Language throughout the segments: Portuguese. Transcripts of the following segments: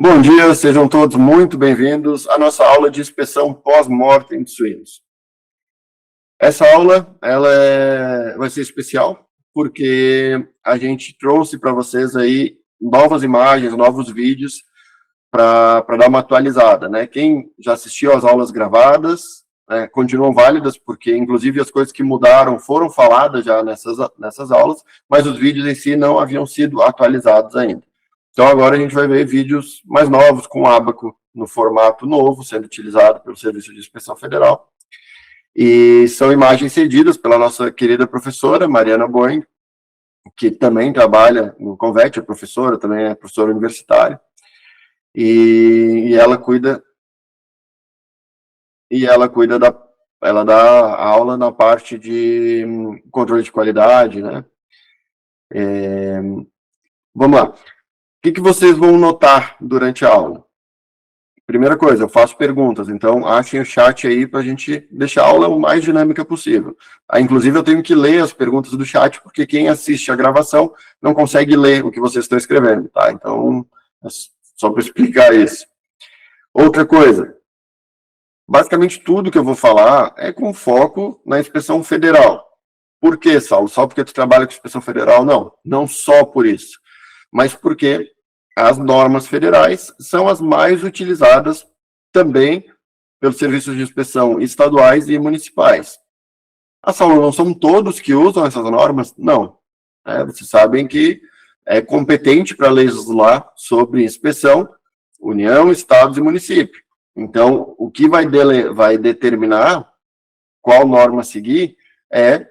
Bom dia, sejam todos muito bem-vindos à nossa aula de inspeção pós-mortem de suínos. Essa aula vai ser especial porque a gente trouxe para vocês aí novas imagens, novos vídeos para dar uma atualizada, né? Quem já assistiu às aulas gravadas continuam válidas, porque inclusive as coisas que mudaram foram faladas já nessas aulas, mas os vídeos em si não haviam sido atualizados ainda. Então agora a gente vai ver vídeos mais novos, com Abaco no formato novo, sendo utilizado pelo Serviço de Inspeção Federal. E são imagens cedidas pela nossa querida professora, Mariana Boing, que também trabalha no Convet, é professora, também é professora universitária. E ela cuida ela dá aula na parte de controle de qualidade, né? Vamos lá. O que vocês vão notar durante a aula? Primeira coisa, eu faço perguntas, então achem o chat aí para a gente deixar a aula o mais dinâmica possível. Inclusive, eu tenho que ler as perguntas do chat, porque quem assiste a gravação não consegue ler o que vocês estão escrevendo, tá? Então, é só para explicar isso. Outra coisa, basicamente tudo que eu vou falar é com foco na inspeção federal. Por quê, Saulo? Só porque tu trabalha com inspeção federal? Não, não só por isso, mas porque as normas federais são as mais utilizadas também pelos serviços de inspeção estaduais e municipais. Saulo, não são todos que usam essas normas? Não. Vocês sabem que é competente para legislar sobre inspeção União, Estados e município. Então, o que vai determinar qual norma seguir é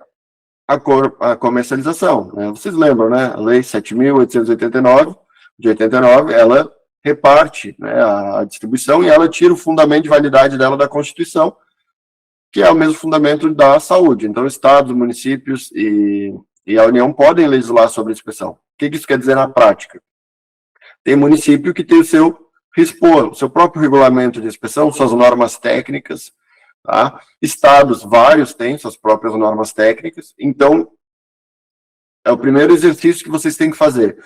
a comercialização. Né? Vocês lembram, né? A Lei 7.889, de 89, ela reparte, né, a distribuição e ela tira o fundamento de validade dela da Constituição, que é o mesmo fundamento da saúde. Então, estados, municípios e a União podem legislar sobre inspeção. O que isso quer dizer na prática? Tem município que tem o seu RISPOR, o seu próprio regulamento de inspeção, suas normas técnicas, tá? Estados, vários têm suas próprias normas técnicas. Então, é o primeiro exercício que vocês têm que fazer.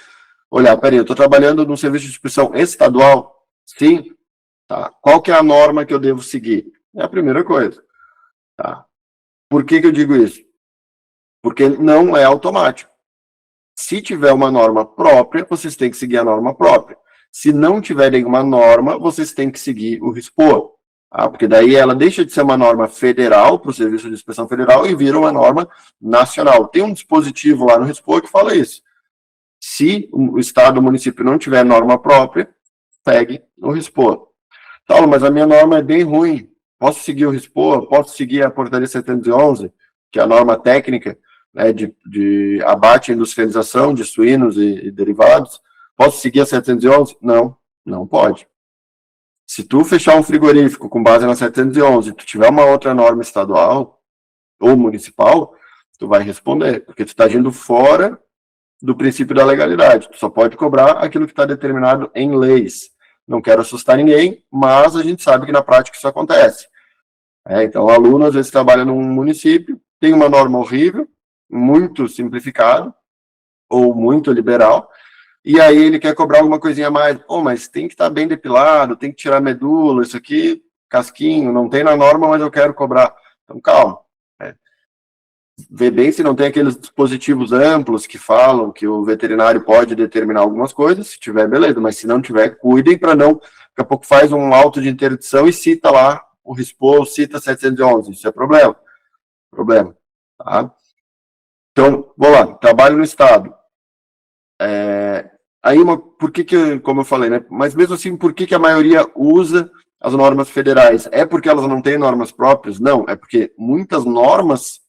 Olhar, peraí, eu estou trabalhando num serviço de inspeção estadual? Sim. Tá. Qual que é a norma que eu devo seguir? É a primeira coisa. Tá. Por que eu digo isso? Porque não é automático. Se tiver uma norma própria, vocês têm que seguir a norma própria. Se não tiver nenhuma norma, vocês têm que seguir o RISPOR. Tá? Porque daí ela deixa de ser uma norma federal para o Serviço de Inspeção Federal e vira uma norma nacional. Tem um dispositivo lá no RISPOR que fala isso. Se o estado ou o município não tiver norma própria, segue o RISPOR. Paulo, mas a minha norma é bem ruim. Posso seguir o RISPOR? Posso seguir a portaria 711, que é a norma técnica, né, de abate e industrialização de suínos e derivados? Posso seguir a 711? Não, não pode. Se tu fechar um frigorífico com base na 711 e tu tiver uma outra norma estadual ou municipal, tu vai responder, porque tu está agindo fora do princípio da legalidade. Tu só pode cobrar aquilo que está determinado em leis. Não quero assustar ninguém, mas a gente sabe que na prática isso acontece. Então, o aluno às vezes trabalha num município, tem uma norma horrível, muito simplificada, ou muito liberal, e aí ele quer cobrar alguma coisinha a mais. Mas tem que estar bem depilado, tem que tirar medula, isso aqui, casquinho, não tem na norma, mas eu quero cobrar. Então, calma. Vê bem se não tem aqueles dispositivos amplos que falam que o veterinário pode determinar algumas coisas. Se tiver, beleza, mas se não tiver, cuidem para não, daqui a pouco faz um auto de interdição e cita lá o RISPOR, cita 711, isso é problema, tá? Então, vamos lá, trabalho no estado. Por que, como eu falei, né, mas mesmo assim, por que a maioria usa as normas federais? É porque elas não têm normas próprias? Não, é porque muitas normas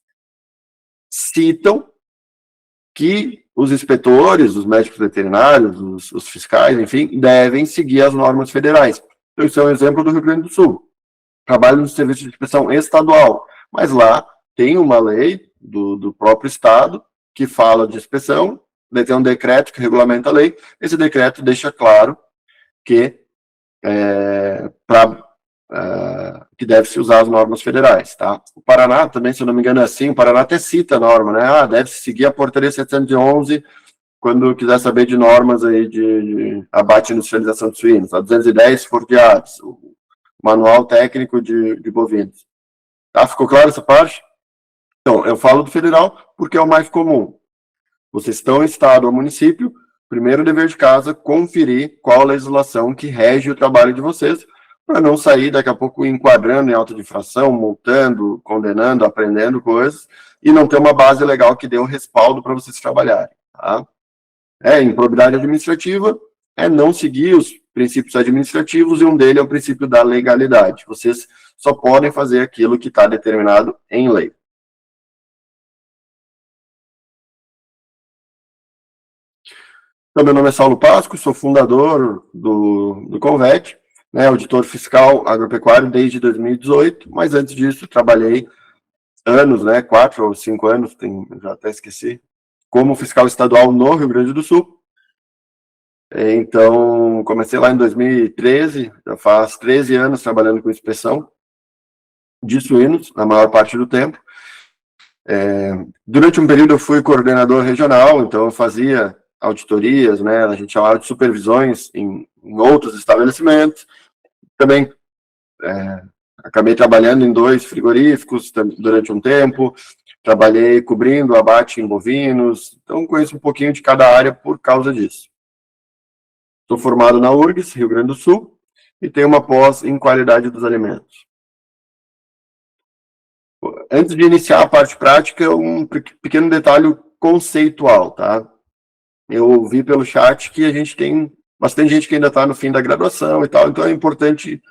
citam que os inspetores, os médicos veterinários, os fiscais, enfim, devem seguir as normas federais. Então, isso é um exemplo do Rio Grande do Sul. Trabalho no serviço de inspeção estadual, mas lá tem uma lei do próprio estado que fala de inspeção, daí tem um decreto que regulamenta a lei, esse decreto deixa claro que que deve-se usar as normas federais, tá? O Paraná também, se eu não me engano, é assim, o Paraná até cita a norma, né? Deve-se seguir a portaria 711 quando quiser saber de normas aí de abate e industrialização de suínos, a 210 for de aves, o manual técnico de bovinos. Tá? Ficou claro essa parte? Então, eu falo do federal porque é o mais comum. Vocês estão em estado ou município, primeiro dever de casa, conferir qual a legislação que rege o trabalho de vocês, para não sair daqui a pouco enquadrando em auto de infração, multando, condenando, aprendendo coisas, e não ter uma base legal que dê um respaldo para vocês trabalharem. Tá? Improbidade administrativa é não seguir os princípios administrativos, e um deles é o princípio da legalidade. Vocês só podem fazer aquilo que está determinado em lei. Então, meu nome é Saulo Pasco, sou fundador do Convet, né, auditor fiscal agropecuário desde 2018, mas antes disso trabalhei anos, né, 4 ou 5 anos, já até esqueci, como fiscal estadual no Rio Grande do Sul. Então, comecei lá em 2013, já faz 13 anos trabalhando com inspeção de suínos, na maior parte do tempo. Durante um período eu fui coordenador regional, então eu fazia auditorias, né, a gente chamava de supervisões em outros estabelecimentos. Também acabei trabalhando em 2 frigoríficos durante um tempo, trabalhei cobrindo abate em bovinos, então conheço um pouquinho de cada área por causa disso. Sou formado na URGS, Rio Grande do Sul, e tenho uma pós em qualidade dos alimentos. Antes de iniciar a parte prática, um pequeno detalhe conceitual, tá? Eu vi pelo chat que a gente tem bastante gente que ainda está no fim da graduação e tal, então é importante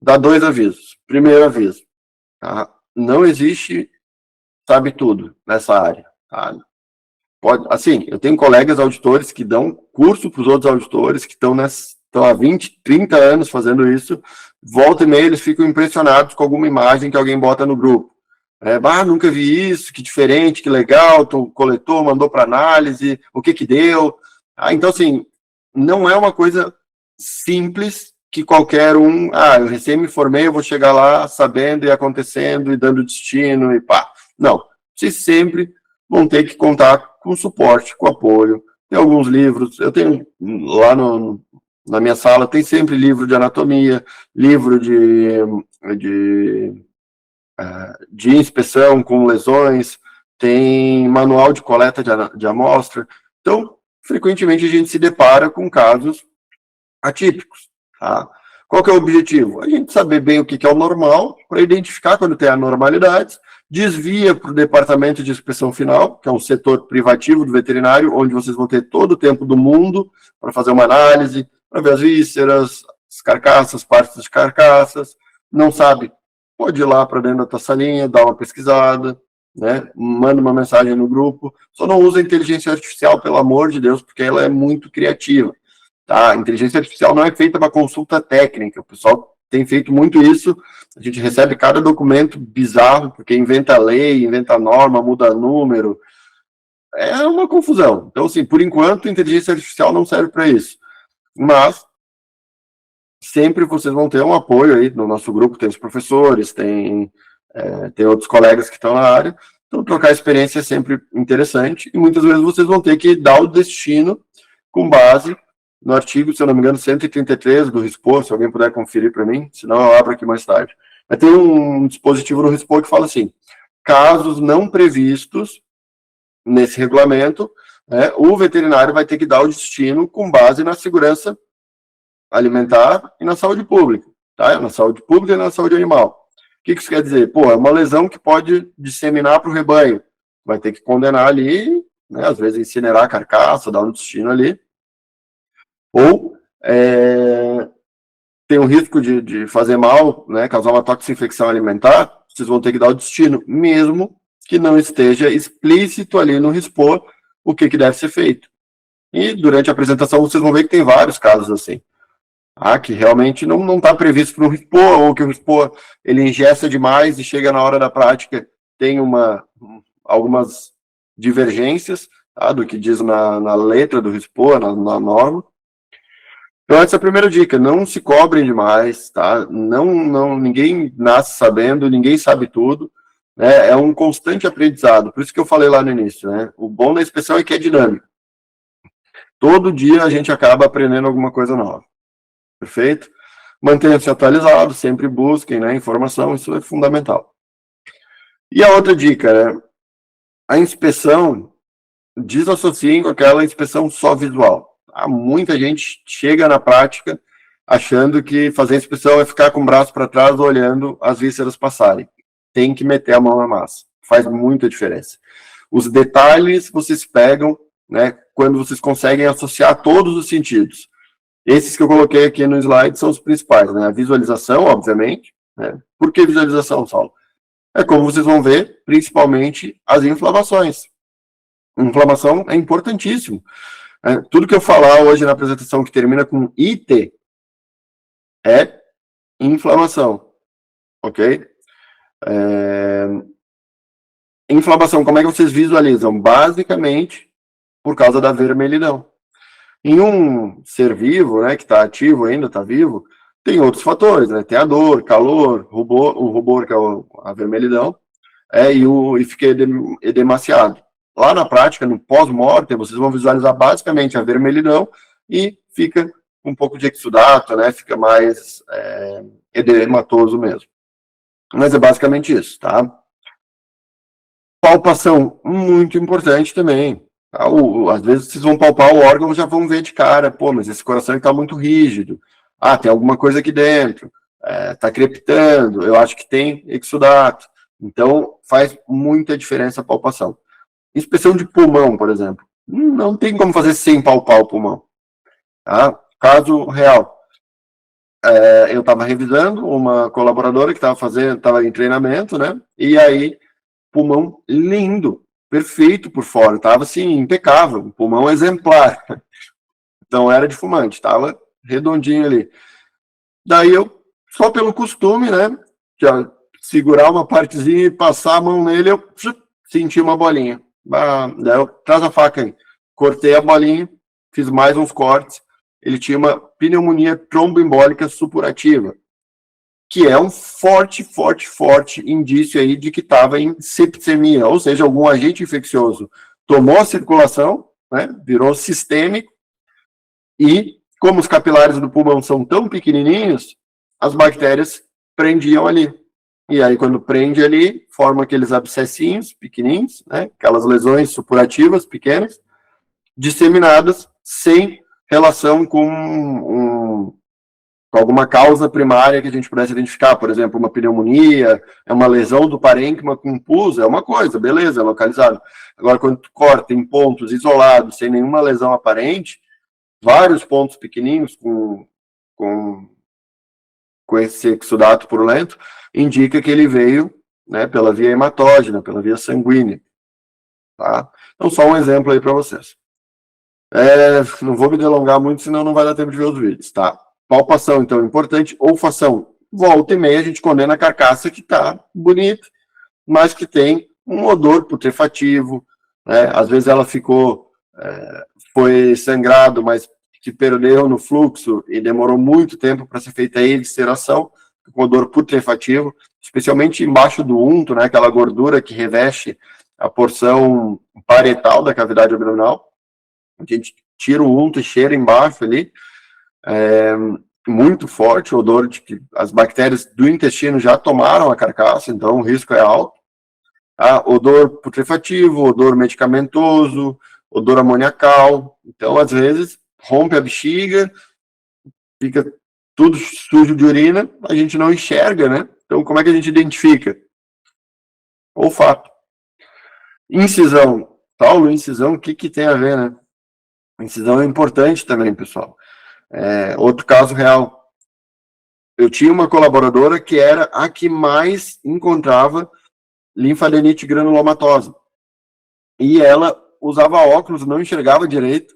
dar 2 avisos. Primeiro aviso, tá? Não existe sabe tudo nessa área, tá? Assim, eu tenho colegas auditores que dão curso para os outros auditores que estão há 20, 30 anos fazendo isso, volta e meia eles ficam impressionados com alguma imagem que alguém bota no grupo. Nunca vi isso, que diferente, que legal, tu coletou, mandou para análise, o que deu. Então, assim, não é uma coisa simples que qualquer um, eu recém me formei, eu vou chegar lá sabendo e acontecendo e dando destino e pá. Não, vocês sempre vão ter que contar com suporte, com apoio. Tem alguns livros, eu tenho lá na minha sala, tem sempre livro de anatomia, livro de inspeção com lesões, tem manual de coleta de amostra. Então, frequentemente a gente se depara com casos atípicos. Tá? Qual que é o objetivo? A gente saber bem o que é o normal, para identificar quando tem anormalidades, desvia para o departamento de inspeção final, que é um setor privativo do veterinário, onde vocês vão ter todo o tempo do mundo para fazer uma análise, para ver as vísceras, as carcaças, partes de carcaças. Não sabe? Pode ir lá para dentro da tua salinha, dar uma pesquisada, né? Manda uma mensagem no grupo. Só não usa inteligência artificial, pelo amor de Deus, porque ela é muito criativa. Tá? A inteligência artificial não é feita para consulta técnica. O pessoal tem feito muito isso. A gente recebe cada documento bizarro, porque inventa lei, inventa norma, muda número. É uma confusão. Então, assim, por enquanto, a inteligência artificial não serve para isso. Mas sempre vocês vão ter um apoio aí no nosso grupo, tem os professores, tem outros colegas que estão na área, então trocar experiência é sempre interessante, e muitas vezes vocês vão ter que dar o destino com base no artigo, se eu não me engano, 133 do RISPO, se alguém puder conferir para mim, senão eu abro aqui mais tarde. Mas tem um dispositivo no RISPO que fala assim, casos não previstos nesse regulamento, o veterinário vai ter que dar o destino com base na segurança alimentar e na saúde pública, tá? Na saúde pública e na saúde animal. O que isso quer dizer? É uma lesão que pode disseminar para o rebanho. Vai ter que condenar ali, né? Às vezes incinerar a carcaça, dar um destino ali. Ou tem um risco de fazer mal, né? Causar uma toxinfecção alimentar, vocês vão ter que dar o destino, mesmo que não esteja explícito ali no RISPO o que deve ser feito. E durante a apresentação vocês vão ver que tem vários casos assim. Que realmente não está previsto para o RISPO, ou que o RISPO ele ingessa demais e chega na hora da prática, tem algumas divergências, tá, do que diz na letra do RISPO, na norma. Então essa é a primeira dica, não se cobrem demais, tá? Ninguém nasce sabendo, ninguém sabe tudo, né? É um constante aprendizado, por isso que eu falei lá no início, né? O bom da inspeção é que é dinâmico. Todo dia a gente acaba aprendendo alguma coisa nova. Perfeito? Mantenha-se atualizado, sempre busquem, né, informação, isso é fundamental. E a outra dica, né? A inspeção, desassociem com aquela inspeção só visual. Muita gente chega na prática achando que fazer a inspeção é ficar com o braço para trás olhando as vísceras passarem. Tem que meter a mão na massa. Faz muita diferença. Os detalhes vocês pegam, né, quando vocês conseguem associar todos os sentidos. Esses que eu coloquei aqui no slide são os principais, né? A visualização, obviamente. Né? Por que visualização, Saulo? É como vocês vão ver, principalmente as inflamações. Inflamação é importantíssimo. Tudo que eu falar hoje na apresentação que termina com IT é inflamação, ok? Inflamação, como é que vocês visualizam? Basicamente, por causa da vermelhidão. Em um ser vivo, né, que está ativo ainda, está vivo, tem outros fatores, né? Tem a dor, calor, o rubor, que é a vermelhidão, e fica edemaciado. Lá na prática, no pós-mortem, vocês vão visualizar basicamente a vermelhidão e fica um pouco de exudato, né? Fica mais edematoso mesmo. Mas é basicamente isso, tá? Palpação, muito importante também. Tá? Às vezes vocês vão palpar o órgão e já vão ver de cara, pô, mas esse coração está muito rígido. Tem alguma coisa aqui dentro. Está crepitando, eu acho que tem exudato. Então, faz muita diferença a palpação. Inspeção de pulmão, por exemplo. Não tem como fazer sem palpar o pulmão. Tá? Caso real. Eu estava revisando uma colaboradora que estava em treinamento, né? E aí, pulmão lindo, perfeito por fora, estava assim, impecável, um pulmão exemplar. Então era de fumante, estava redondinho ali. Daí eu, só pelo costume, né? Já segurar uma partezinha e passar a mão nele, eu senti uma bolinha. Daí eu, traz a faca aí. Cortei a bolinha, fiz mais uns cortes. Ele tinha uma pneumonia tromboembólica supurativa, que é um forte indício aí de que estava em septicemia, ou seja, algum agente infeccioso tomou a circulação, né, virou sistêmico, e como os capilares do pulmão são tão pequenininhos, as bactérias prendiam ali. E aí, quando prende ali, forma aqueles abscessinhos pequenininhos, né, aquelas lesões supurativas pequenas, disseminadas, sem relação com alguma causa primária que a gente pudesse identificar, por exemplo, uma pneumonia, uma lesão do parênquima com pus, é uma coisa, beleza, é localizado. Agora, quando tu corta em pontos isolados, sem nenhuma lesão aparente, vários pontos pequenininhos com esse exudato purulento, indica que ele veio, né, pela via hematógena, pela via sanguínea. Tá? Então, só um exemplo aí para vocês. Não vou me delongar muito, senão não vai dar tempo de ver os vídeos, tá? Palpação, então, importante. Olfação. Volta e meia a gente condena a carcaça que tá bonita, mas que tem um odor putrefativo, né? Às vezes ela foi sangrado, mas se perdeu no fluxo e demorou muito tempo para ser feita a evisceração, com odor putrefativo, especialmente embaixo do unto, né? Aquela gordura que reveste a porção parietal da cavidade abdominal. A gente tira o unto e cheira embaixo ali, muito forte, o odor de que as bactérias do intestino já tomaram a carcaça, então o risco é alto. Odor putrefativo, odor medicamentoso, odor amoniacal. Então, às vezes, rompe a bexiga, fica tudo sujo de urina, a gente não enxerga, né? Então, como é que a gente identifica? Olfato. Incisão. Paulo, incisão, o que tem a ver, né? Incisão é importante também, pessoal. Outro caso real. Eu tinha uma colaboradora que era a que mais encontrava linfadenite granulomatosa. E ela usava óculos, não enxergava direito.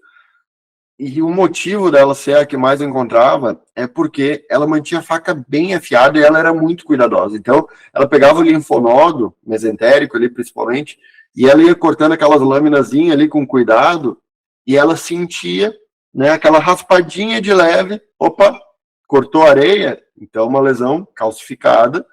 E o motivo dela ser a que mais encontrava é porque ela mantinha a faca bem afiada e ela era muito cuidadosa. Então, ela pegava o linfonodo mesentérico ali, principalmente, e ela ia cortando aquelas laminazinhas ali com cuidado, e ela sentia, né, aquela raspadinha de leve, opa, cortou areia, então uma lesão calcificada,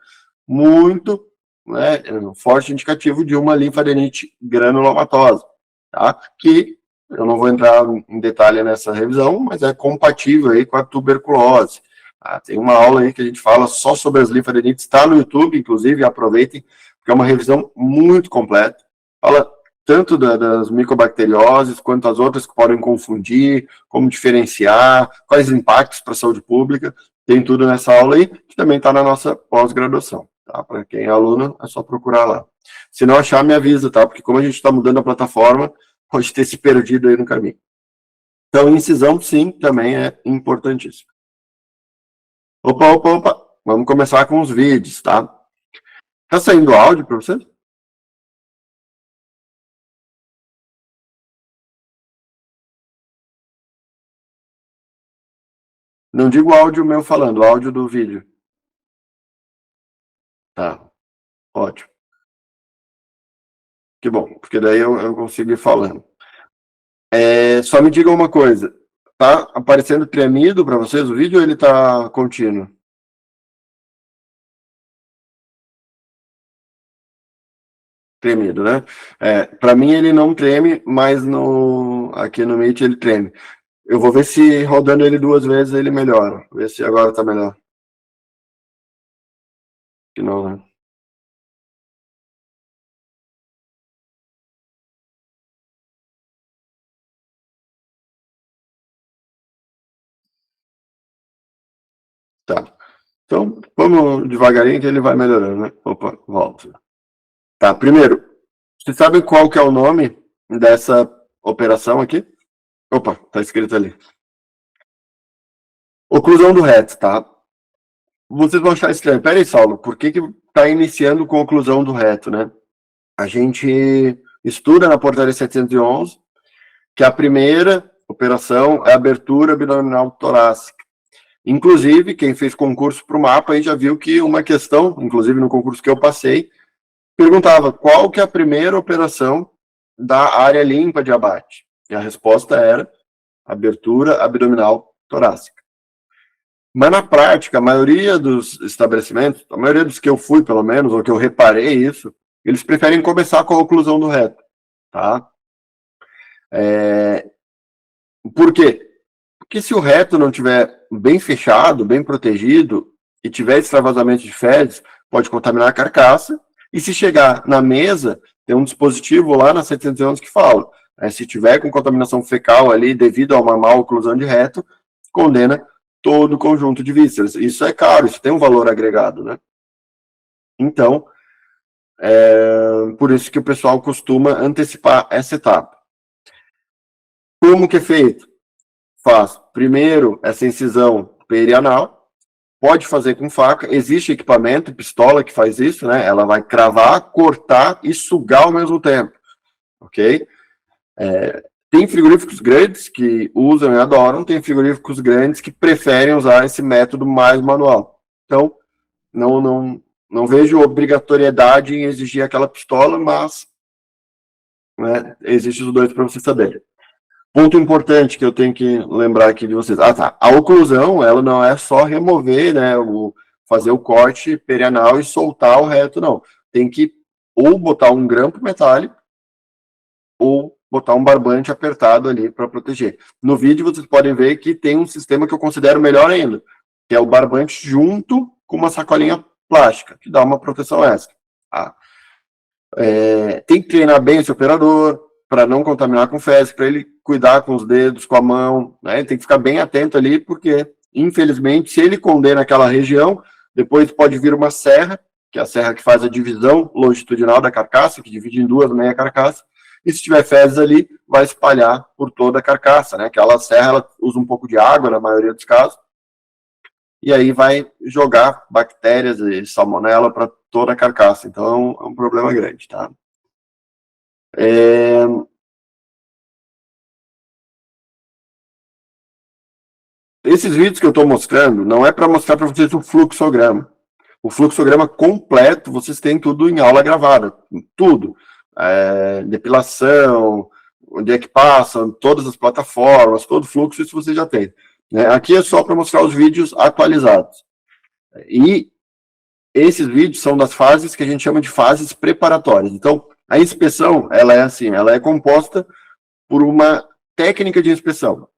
muito, né, forte indicativo de uma linfadenite granulomatosa, tá? Que eu não vou entrar em detalhe nessa revisão, mas é compatível aí com a tuberculose. Tem uma aula aí que a gente fala só sobre as linfadenites, está no YouTube, inclusive, aproveitem, porque é uma revisão muito completa. Fala tanto das micobacterioses, quanto as outras que podem confundir, como diferenciar, quais impactos para a saúde pública. Tem tudo nessa aula aí, que também está na nossa pós-graduação. Tá? Para quem é aluno, é só procurar lá. Se não achar, me avisa, tá? Porque como a gente está mudando a plataforma, pode ter se perdido aí no caminho. Então, incisão, sim, também é importantíssimo. Opa. Vamos começar com os vídeos, tá? Tá saindo áudio para você? Não digo áudio meu falando, áudio do vídeo. Tá, ótimo. Que bom, porque daí eu consigo ir falando. Só me diga uma coisa, tá aparecendo tremido para vocês o vídeo ou ele tá contínuo? Tremido, né? Para mim ele não treme, mas aqui no Meet ele treme. Eu vou ver se rodando ele 2 vezes ele melhora. Ver se agora tá melhor. Que não, né? Tá. Então, vamos devagarinho que ele vai melhorando, né? Opa, volta. Tá, primeiro, você sabe qual que é o nome dessa operação aqui? Opa, tá escrito ali. Oclusão do reto, tá? Vocês vão achar estranho. Pera aí, Saulo, por que tá iniciando com oclusão do reto, né? A gente estuda na portaria 711 que a primeira operação é a abertura abdominal torácica. Inclusive, quem fez concurso para o mapa aí já viu que uma questão, inclusive no concurso que eu passei, perguntava qual que é a primeira operação da área limpa de abate. E a resposta era abertura abdominal torácica. Mas na prática, a maioria dos estabelecimentos, a maioria dos que eu fui pelo menos, ou que eu reparei isso, eles preferem começar com a oclusão do reto, tá? Por quê? Porque se o reto não tiver bem fechado, bem protegido, e tiver extravasamento de fezes, pode contaminar a carcaça, e se chegar na mesa, tem um dispositivo lá na 711 que fala, se tiver com contaminação fecal ali, devido a uma má oclusão de reto, condena todo o conjunto de vísceras. Isso é caro, isso tem um valor agregado, né? Então, por isso que o pessoal costuma antecipar essa etapa. Como que é feito? Faz primeiro essa incisão perianal, pode fazer com faca, existe equipamento, pistola que faz isso, né? Ela vai cravar, cortar e sugar ao mesmo tempo, ok? Tem frigoríficos grandes que usam e adoram, tem frigoríficos grandes que preferem usar esse método mais manual. Então, não vejo obrigatoriedade em exigir aquela pistola, mas né, existem os dois para você saber. Ponto importante que eu tenho que lembrar aqui de vocês. Tá. A oclusão, ela não é só remover, né, fazer o corte perianal e soltar o reto, não. Tem que ou botar um grampo metálico ou botar um barbante apertado ali para proteger. No vídeo vocês podem ver que tem um sistema que eu considero melhor ainda, que é o barbante junto com uma sacolinha plástica, que dá uma proteção extra. Tá? Tem que treinar bem esse operador, para não contaminar com fezes, para ele cuidar com os dedos, com a mão, né? Ele tem que ficar bem atento ali, porque, infelizmente, se ele condena aquela região, depois pode vir uma serra, que é a serra que faz a divisão longitudinal da carcaça, que divide em duas meia carcaça, e se tiver fezes ali, vai espalhar por toda a carcaça, né? Aquela serra, ela usa um pouco de água, na maioria dos casos, e aí vai jogar bactérias e salmonela para toda a carcaça. Então, é um problema grande, tá? Esses vídeos que eu estou mostrando não é para mostrar para vocês o fluxograma. O fluxograma completo, vocês têm tudo em aula gravada. Tudo. Depilação, onde é que passam, todas as plataformas, todo o fluxo, isso você já tem. Aqui é só para mostrar os vídeos atualizados. E esses vídeos são das fases que a gente chama de fases preparatórias. Então, a inspeção, ela é assim, ela é composta por uma técnica de inspeção.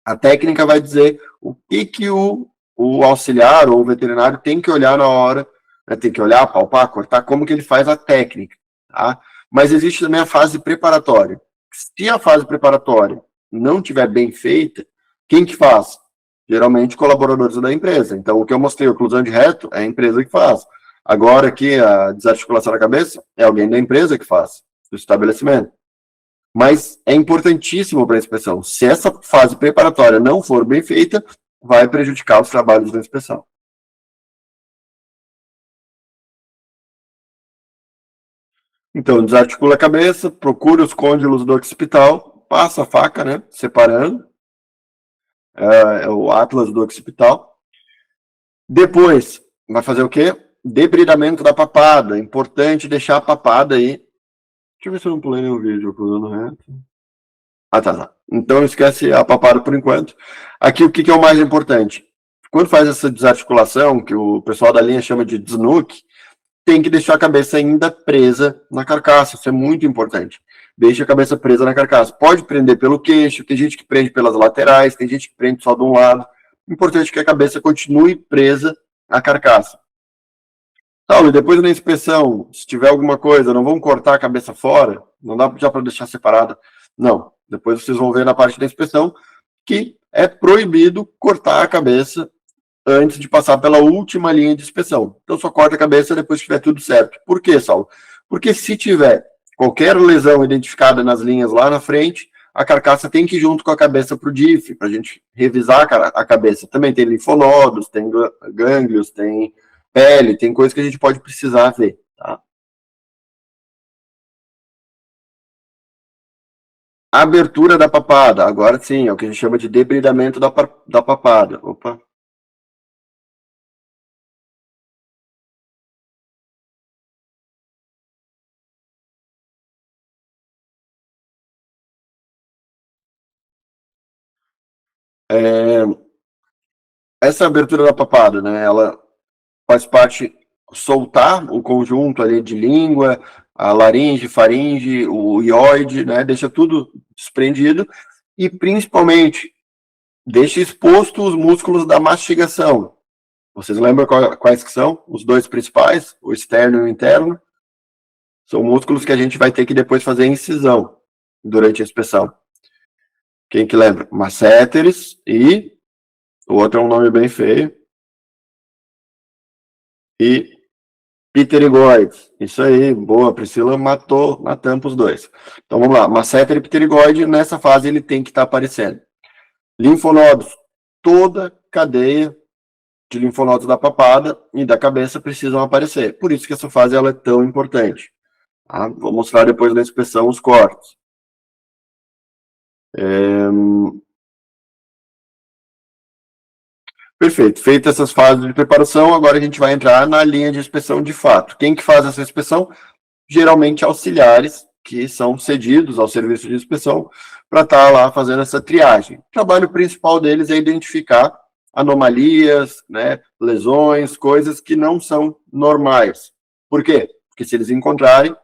A técnica vai dizer o que o auxiliar ou o veterinário tem que olhar na hora, né? Tem que olhar, palpar, cortar, como que ele faz a técnica, tá? Mas existe também a fase preparatória. Se a fase preparatória não tiver bem feita, quem que faz? Geralmente colaboradores da empresa. Então, o que eu mostrei, a oclusão de reto, é a empresa que faz. Agora aqui, a desarticulação da cabeça, é alguém da empresa que faz, do estabelecimento. Mas é importantíssimo para a inspeção. Se essa fase preparatória não for bem feita, vai prejudicar os trabalhos da inspeção. Então, desarticula a cabeça, procura os côndilos do occipital, passa a faca, né, separando, é o atlas do occipital. Depois, vai fazer o quê? Debridamento da papada. Importante deixar a papada aí. Deixa eu ver se eu não pulei nenhum vídeo cruzando reto. Ah, tá. Então esquece a papada por enquanto. Aqui o que é o mais importante? Quando faz essa desarticulação, que o pessoal da linha chama de desnuque, tem que deixar a cabeça ainda presa na carcaça. Isso é muito importante. Deixa a cabeça presa na carcaça. Pode prender pelo queixo, tem gente que prende pelas laterais, tem gente que prende só de um lado. Importante que a cabeça continue presa à carcaça. Saulo, depois da inspeção, se tiver alguma coisa, não vão cortar a cabeça fora? Não dá já para deixar separada? Não. Depois vocês vão ver na parte da inspeção que é proibido cortar a cabeça antes de passar pela última linha de inspeção. Então só corta a cabeça depois que tiver tudo certo. Por quê, Saulo? Porque se tiver qualquer lesão identificada nas linhas lá na frente, a carcaça tem que ir junto com a cabeça para o DIF, para a gente revisar a cabeça. Também tem linfonodos, tem gânglios, tem pele, tem coisas que a gente pode precisar ver, tá? A abertura da papada, agora sim, é o que a gente chama de debridamento da papada. Opa. Essa abertura da papada, né, ela faz parte, soltar o conjunto ali de língua, a laringe, faringe, o ióide, né, deixa tudo desprendido e principalmente deixa exposto os músculos da mastigação. Vocês lembram quais que são? Os dois principais, o externo e o interno? São músculos que a gente vai ter que depois fazer incisão durante a inspeção. Quem que lembra? Masseteres e o outro é um nome bem feio. E pterigoides. Isso aí, boa, Priscila matou na tampa os dois. Então vamos lá, masseter e pterigoide, nessa fase ele tem que estar aparecendo. Linfonodos, toda cadeia de linfonodos da papada e da cabeça precisam aparecer. Por isso que essa fase ela é tão importante. Tá? Vou mostrar depois da inspeção os cortes. Perfeito. Feitas essas fases de preparação, agora a gente vai entrar na linha de inspeção de fato. Quem que faz essa inspeção? Geralmente auxiliares, que são cedidos ao serviço de inspeção para estar lá fazendo essa triagem. O trabalho principal deles é identificar anomalias, né, lesões, coisas que não são normais. Por quê? Porque se eles encontrarem,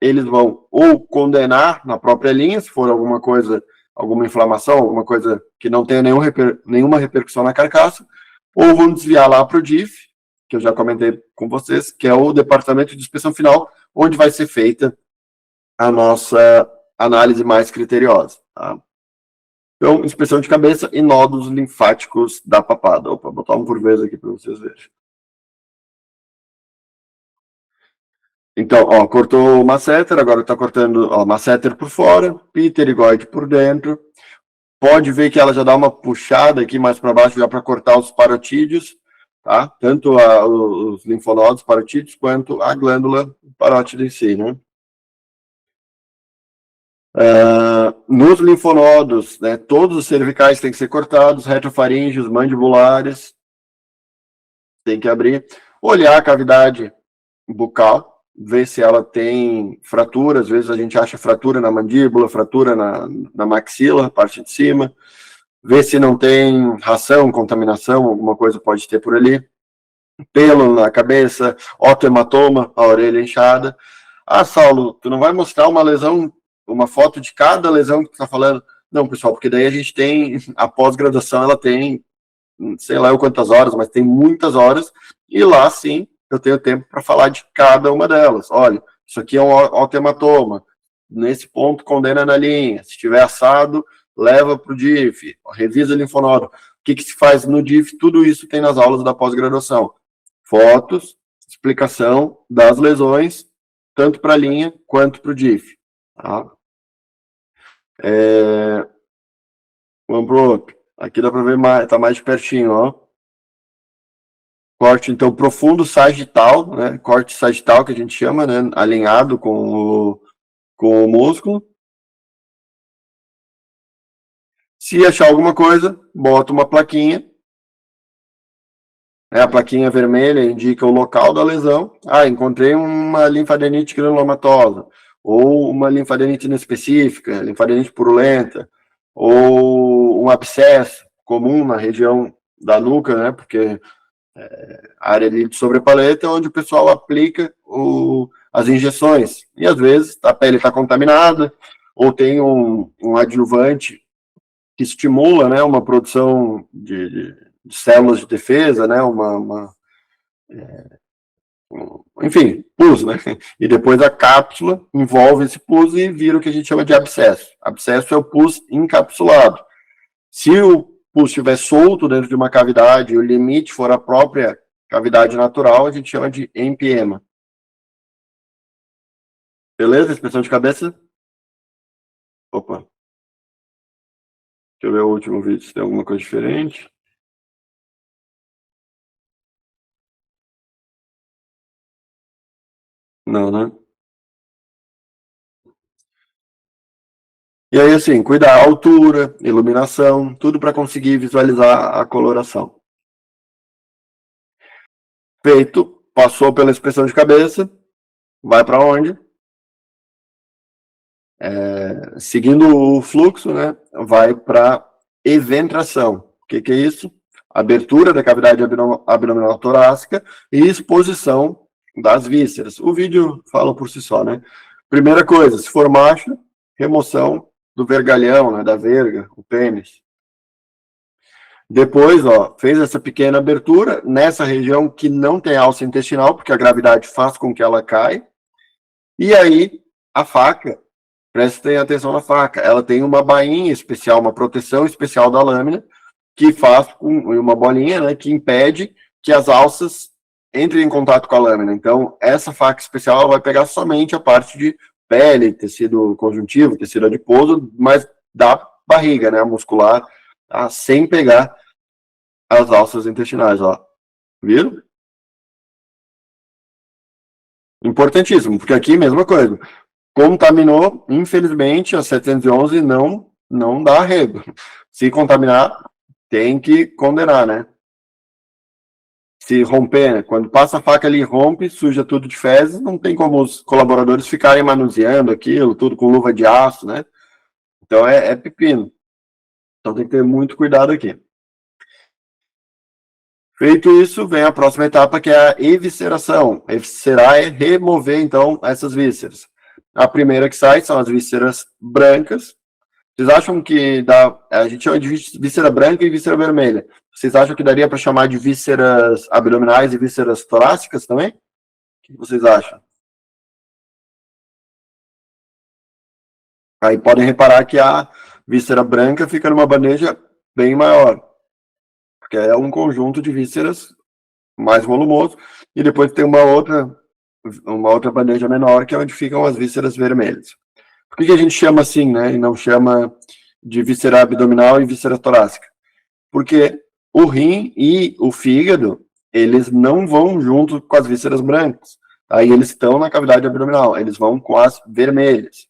eles vão ou condenar na própria linha, se for alguma coisa, alguma inflamação, alguma coisa que não tenha nenhuma repercussão na carcaça, ou vão desviar lá para o DIF, que eu já comentei com vocês, que é o Departamento de Inspeção Final, onde vai ser feita a nossa análise mais criteriosa. Tá? Então, inspeção de cabeça e nódulos linfáticos da papada. Opa, vou botar um por vez aqui para vocês verem. Então, ó, cortou o masseter, agora está cortando o masseter por fora, pterigoide por dentro. Pode ver que ela já dá uma puxada aqui mais para baixo, já para cortar os parotídeos, tá? Tanto os linfonodos parotídeos, quanto a glândula parótida em si, né? Nos linfonodos, né, todos os cervicais têm que ser cortados, retrofaríngeos, mandibulares, tem que abrir. Olhar a cavidade bucal, ver se ela tem fratura, às vezes a gente acha fratura na mandíbula, fratura na maxila, parte de cima, ver se não tem ração, contaminação, alguma coisa pode ter por ali, pelo na cabeça, otohematoma, a orelha inchada. Ah, Saulo, tu não vai mostrar uma lesão, uma foto de cada lesão que tu tá falando? Não, pessoal, porque daí a gente tem, a pós-graduação, ela tem, sei lá eu quantas horas, mas tem muitas horas, e lá, sim, eu tenho tempo para falar de cada uma delas. Olha, isso aqui é um autohematoma, nesse ponto condena na linha, se estiver assado, leva para o DIF, revisa linfonodo. O que se faz no DIF? Tudo isso tem nas aulas da pós-graduação. Fotos, explicação das lesões, tanto para a linha quanto para o DIF. Tá? Vamos pro outro. Aqui dá para ver mais, tá mais de pertinho, ó. Corte, então, profundo sagital, né? Corte sagital, que a gente chama, né? Alinhado com o músculo. Se achar alguma coisa, bota uma plaquinha. A plaquinha vermelha indica o local da lesão. Ah, encontrei uma linfadenite granulomatosa, ou uma linfadenite inespecífica, linfadenite purulenta, ou um abscesso comum na região da nuca, né? Porque a área de sobrepaleta é onde o pessoal aplica as injeções. E às vezes a pele está contaminada, ou tem um adjuvante que estimula, né, uma produção de células de defesa, né, enfim, pus, né? E depois a cápsula envolve esse pus e vira o que a gente chama de abscesso. Abscesso é o pus encapsulado. Se o pus estiver solto dentro de uma cavidade e o limite for a própria cavidade natural, a gente chama de empiema. Beleza? Expressão de cabeça? Opa. Deixa eu ver o último vídeo, se tem alguma coisa diferente. Não, né? E aí, assim, cuidar a altura, iluminação, tudo para conseguir visualizar a coloração. Feito, passou pela expressão de cabeça, vai para onde? Seguindo o fluxo, né, vai para eventração. O que é isso? Abertura da cavidade abdominal torácica e exposição das vísceras. O vídeo fala por si só, né? Primeira coisa, se for macho, remoção do vergalhão, né, da verga, o pênis. Depois, ó, fez essa pequena abertura nessa região que não tem alça intestinal, porque a gravidade faz com que ela caia. E aí, a faca, prestem atenção na faca, ela tem uma bainha especial, uma proteção especial da lâmina, que faz uma bolinha, né, que impede que as alças entrem em contato com a lâmina. Então, essa faca especial vai pegar somente a parte de pele, tecido conjuntivo, tecido adiposo, mas da barriga, né, muscular, tá? Sem pegar as alças intestinais, ó. Viram? Importantíssimo, porque aqui, mesma coisa. Contaminou, infelizmente, a 711 não dá arrego. Se contaminar, tem que condenar, né? Se romper, né? Quando passa a faca ali, rompe, suja tudo de fezes, não tem como os colaboradores ficarem manuseando aquilo, tudo com luva de aço, né? Então é pepino. Então tem que ter muito cuidado aqui. Feito isso, vem a próxima etapa, que é a evisceração. Eviscerar é remover, então, essas vísceras. A primeira que sai são as vísceras brancas. Vocês acham que dá... A gente chama de víscera branca e víscera vermelha. Vocês acham que daria para chamar de vísceras abdominais e vísceras torácicas também? O que vocês acham? Aí podem reparar que a víscera branca fica numa bandeja bem maior, porque é um conjunto de vísceras mais volumoso, e depois tem uma outra bandeja menor, que é onde ficam as vísceras vermelhas. Por que a gente chama assim, né, e não chama de víscera abdominal e víscera torácica? Porque o rim e o fígado, eles não vão junto com as vísceras brancas. Aí eles estão na cavidade abdominal, eles vão com as vermelhas.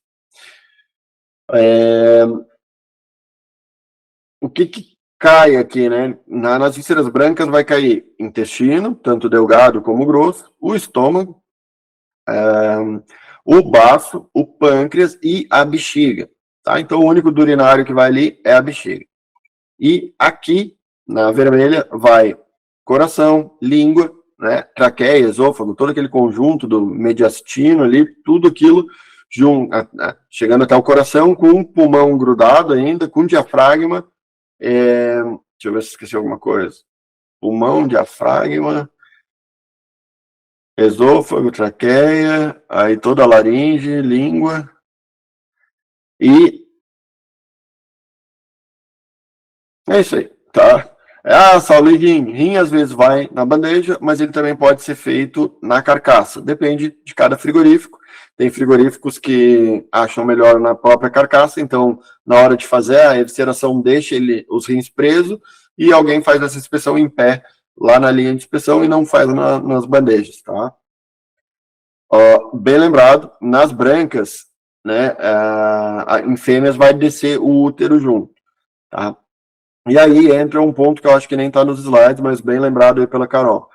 O que cai aqui, né? Nas vísceras brancas vai cair intestino, tanto delgado como grosso, o estômago, o baço, o pâncreas e a bexiga. Tá? Então, o único do urinário que vai ali é a bexiga. E aqui, na vermelha, vai coração, língua, né, traqueia, esôfago, todo aquele conjunto do mediastino ali, tudo aquilo chegando até o coração, com o pulmão grudado ainda, com diafragma. Deixa eu ver se esqueci alguma coisa. Pulmão, diafragma, esôfago, traqueia, aí toda a laringe, língua. E é isso aí, tá? Saulo, e rim. Rim às vezes vai na bandeja, mas ele também pode ser feito na carcaça. Depende de cada frigorífico. Tem frigoríficos que acham melhor na própria carcaça, então na hora de fazer a evisceração deixa os rins presos e alguém faz essa inspeção em pé lá na linha de inspeção e não faz nas bandejas, tá? Bem lembrado, nas brancas, né, em fêmeas vai descer o útero junto, tá? E aí entra um ponto que eu acho que nem está nos slides, mas bem lembrado aí pela Carol.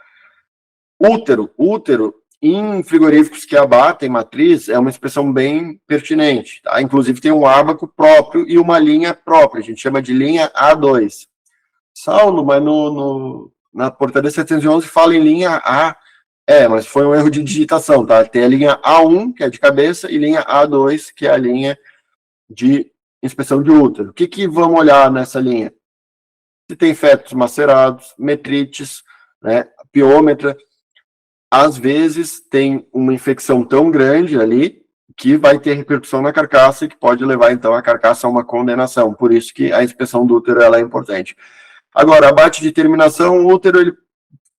Útero, em frigoríficos que abatem matriz, é uma expressão bem pertinente, tá? Inclusive tem um ábaco próprio e uma linha própria, a gente chama de linha A2. Saulo, mas na portaria 711 fala em linha A. Mas foi um erro de digitação, tá? Tem a linha A1, que é de cabeça, e linha A2, que é a linha de inspeção de útero. O que vamos olhar nessa linha? Se tem fetos macerados, metrites, né, piômetra, às vezes tem uma infecção tão grande ali que vai ter repercussão na carcaça e que pode levar, então, a carcaça a uma condenação. Por isso que a inspeção do útero ela é importante. Agora, abate de terminação, o útero ele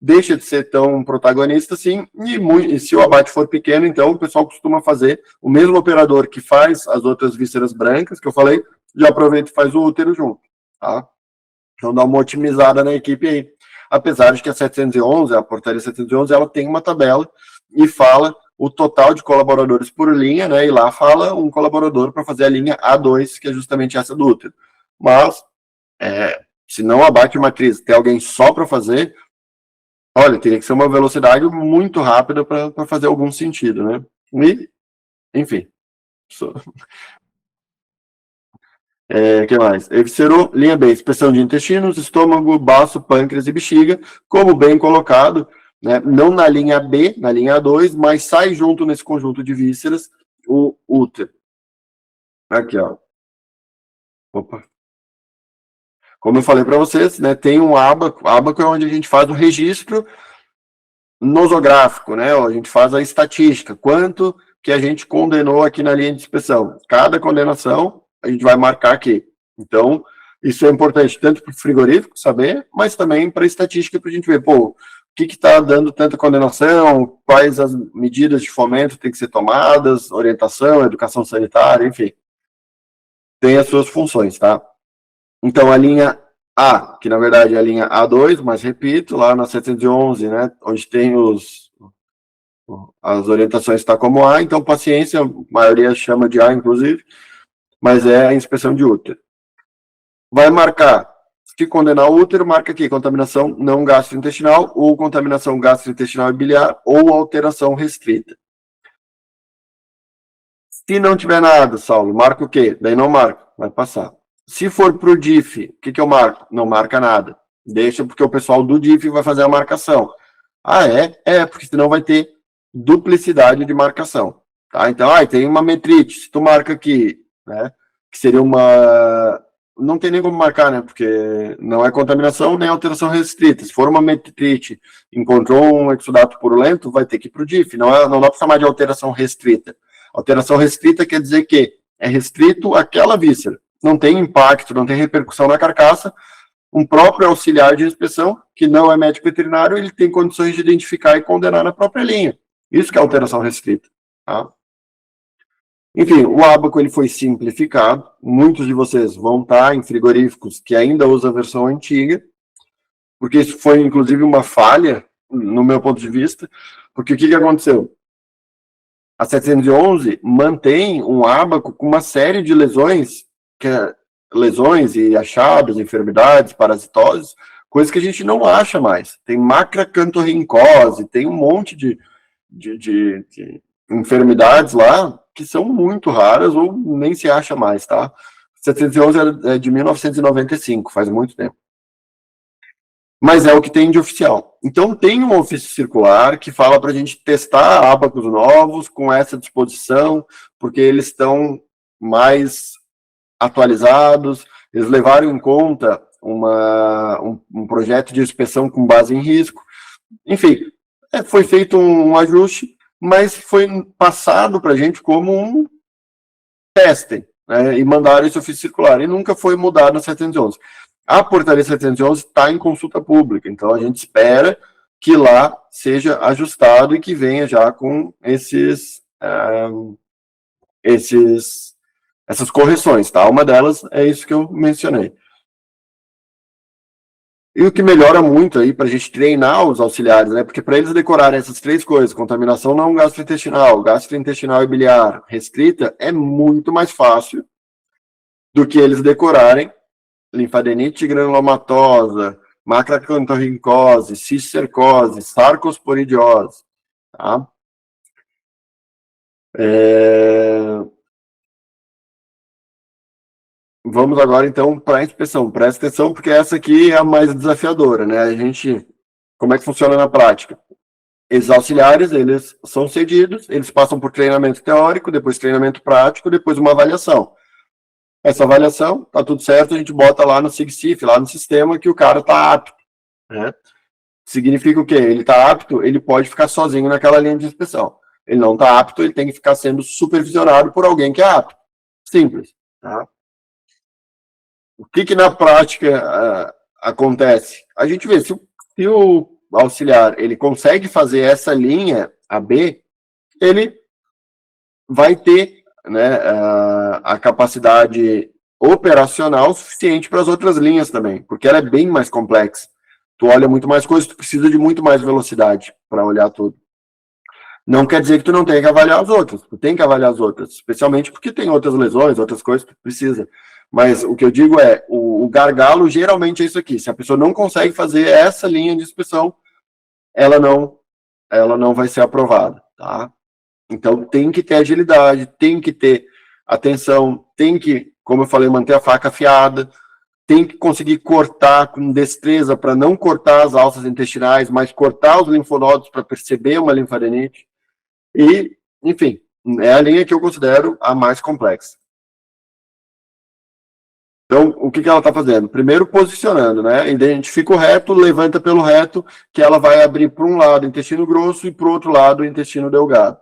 deixa de ser tão protagonista assim, e se o abate for pequeno, então o pessoal costuma fazer, o mesmo operador que faz as outras vísceras brancas, que eu falei, já aproveita e faz o útero junto, tá? Então dá uma otimizada na equipe aí. Apesar de que a portaria 711, ela tem uma tabela e fala o total de colaboradores por linha, né? E lá fala um colaborador para fazer a linha A2, que é justamente essa do útero. Mas, se não abate matriz, tem alguém só para fazer, olha, teria que ser uma velocidade muito rápida para fazer algum sentido, né? E, enfim. Que mais? Eviscerou, linha B, inspeção de intestinos, estômago, baço, pâncreas e bexiga, como bem colocado, né? Não na linha B, na linha A2, mas sai junto nesse conjunto de vísceras o útero. Aqui, ó. Opa. Como eu falei para vocês, né, tem um ábaco. Ábaco é onde a gente faz o registro nosográfico, né? A gente faz a estatística. Quanto que a gente condenou aqui na linha de inspeção. Cada condenação, a gente vai marcar aqui. Então, isso é importante tanto para o frigorífico saber, mas também para a estatística, para a gente ver, o que está dando tanta condenação, quais as medidas de fomento têm que ser tomadas, orientação, educação sanitária, enfim. Tem as suas funções, tá? Então, a linha A, que na verdade é a linha A2, mas repito, lá na 711, né, onde tem as orientações está como A, então paciência, a maioria chama de A, inclusive, mas é a inspeção de útero. Vai marcar, se condenar o útero, marca aqui, contaminação não gastrointestinal, ou contaminação gastrointestinal e biliar, ou alteração restrita. Se não tiver nada, Saulo, marca o quê? Daí não marca, vai passar. Se for para o DIF, o que eu marco? Não marca nada. Deixa, porque o pessoal do DIF vai fazer a marcação. Porque senão vai ter duplicidade de marcação. Tá? Então, tem uma metrite, se tu marca aqui, né, que seria uma... Não tem nem como marcar, né, porque não é contaminação nem alteração restrita. Se for uma metrite, encontrou um exudato purulento, vai ter que ir para o DIF. Não dá para chamar de alteração restrita. Alteração restrita quer dizer que é restrito àquela víscera. Não tem impacto, não tem repercussão na carcaça. Um próprio auxiliar de inspeção, que não é médico veterinário, ele tem condições de identificar e condenar na própria linha. Isso que é alteração restrita. Tá? Enfim, o ábaco ele foi simplificado. Muitos de vocês vão estar em frigoríficos que ainda usam a versão antiga, porque isso foi, inclusive, uma falha, no meu ponto de vista, porque o que aconteceu? A 711 mantém um ábaco com uma série de lesões, lesões e achados, enfermidades, parasitoses, coisas que a gente não acha mais. Tem macracantorrincose, tem um monte de enfermidades lá que são muito raras ou nem se acha mais, tá? 711 é de 1995, faz muito tempo. mas é o que tem de oficial. Então, tem um ofício circular que fala para a gente testar ábacos novos com essa disposição, porque eles estão mais atualizados, eles levaram em conta um projeto de inspeção com base em risco. Enfim, foi feito um ajuste, mas foi passado para a gente como um teste, né, e mandaram esse ofício circular, e nunca foi mudado na 711. A portaria 711 está em consulta pública, então a gente espera que lá seja ajustado e que venha já com essas correções, tá? Uma delas é isso que eu mencionei. E o que melhora muito aí para a gente treinar os auxiliares, né? Porque para eles decorarem essas três coisas, contaminação não gastrointestinal e biliar restrita, é muito mais fácil do que eles decorarem linfadenite granulomatosa, macroacantorricose, cisticercose, sarcosporidiose, tá? Vamos agora, então, para a inspeção. Presta atenção, porque essa aqui é a mais desafiadora, né? Como é que funciona na prática? Esses auxiliares, eles são cedidos, eles passam por treinamento teórico, depois treinamento prático, depois uma avaliação. Essa avaliação, tá tudo certo, a gente bota lá no SIGCIF, lá no sistema, que o cara tá apto, né? Significa o quê? Ele tá apto, ele pode ficar sozinho naquela linha de inspeção. Ele não tá apto, ele tem que ficar sendo supervisionado por alguém que é apto. Simples, tá? O que na prática acontece? A gente vê, se o auxiliar ele consegue fazer essa linha AB, ele vai ter, né, a capacidade operacional suficiente para as outras linhas também, porque ela é bem mais complexa. Tu olha muito mais coisas, tu precisa de muito mais velocidade para olhar tudo. Não quer dizer que tu não tenha que avaliar as outras, tu tem que avaliar as outras, especialmente porque tem outras lesões, outras coisas que tu precisa. Mas o que eu digo é, o gargalo geralmente é isso aqui. Se a pessoa não consegue fazer essa linha de inspeção, ela não vai ser aprovada, tá? Então tem que ter agilidade, tem que ter atenção, tem que, como eu falei, manter a faca afiada, tem que conseguir cortar com destreza para não cortar as alças intestinais, mas cortar os linfonodos para perceber uma linfadenite. E, enfim, é a linha que eu considero a mais complexa. Então, o que ela está fazendo? Primeiro, posicionando, né? Identifica o reto, levanta pelo reto, que ela vai abrir para um lado o intestino grosso e para o outro lado o intestino delgado.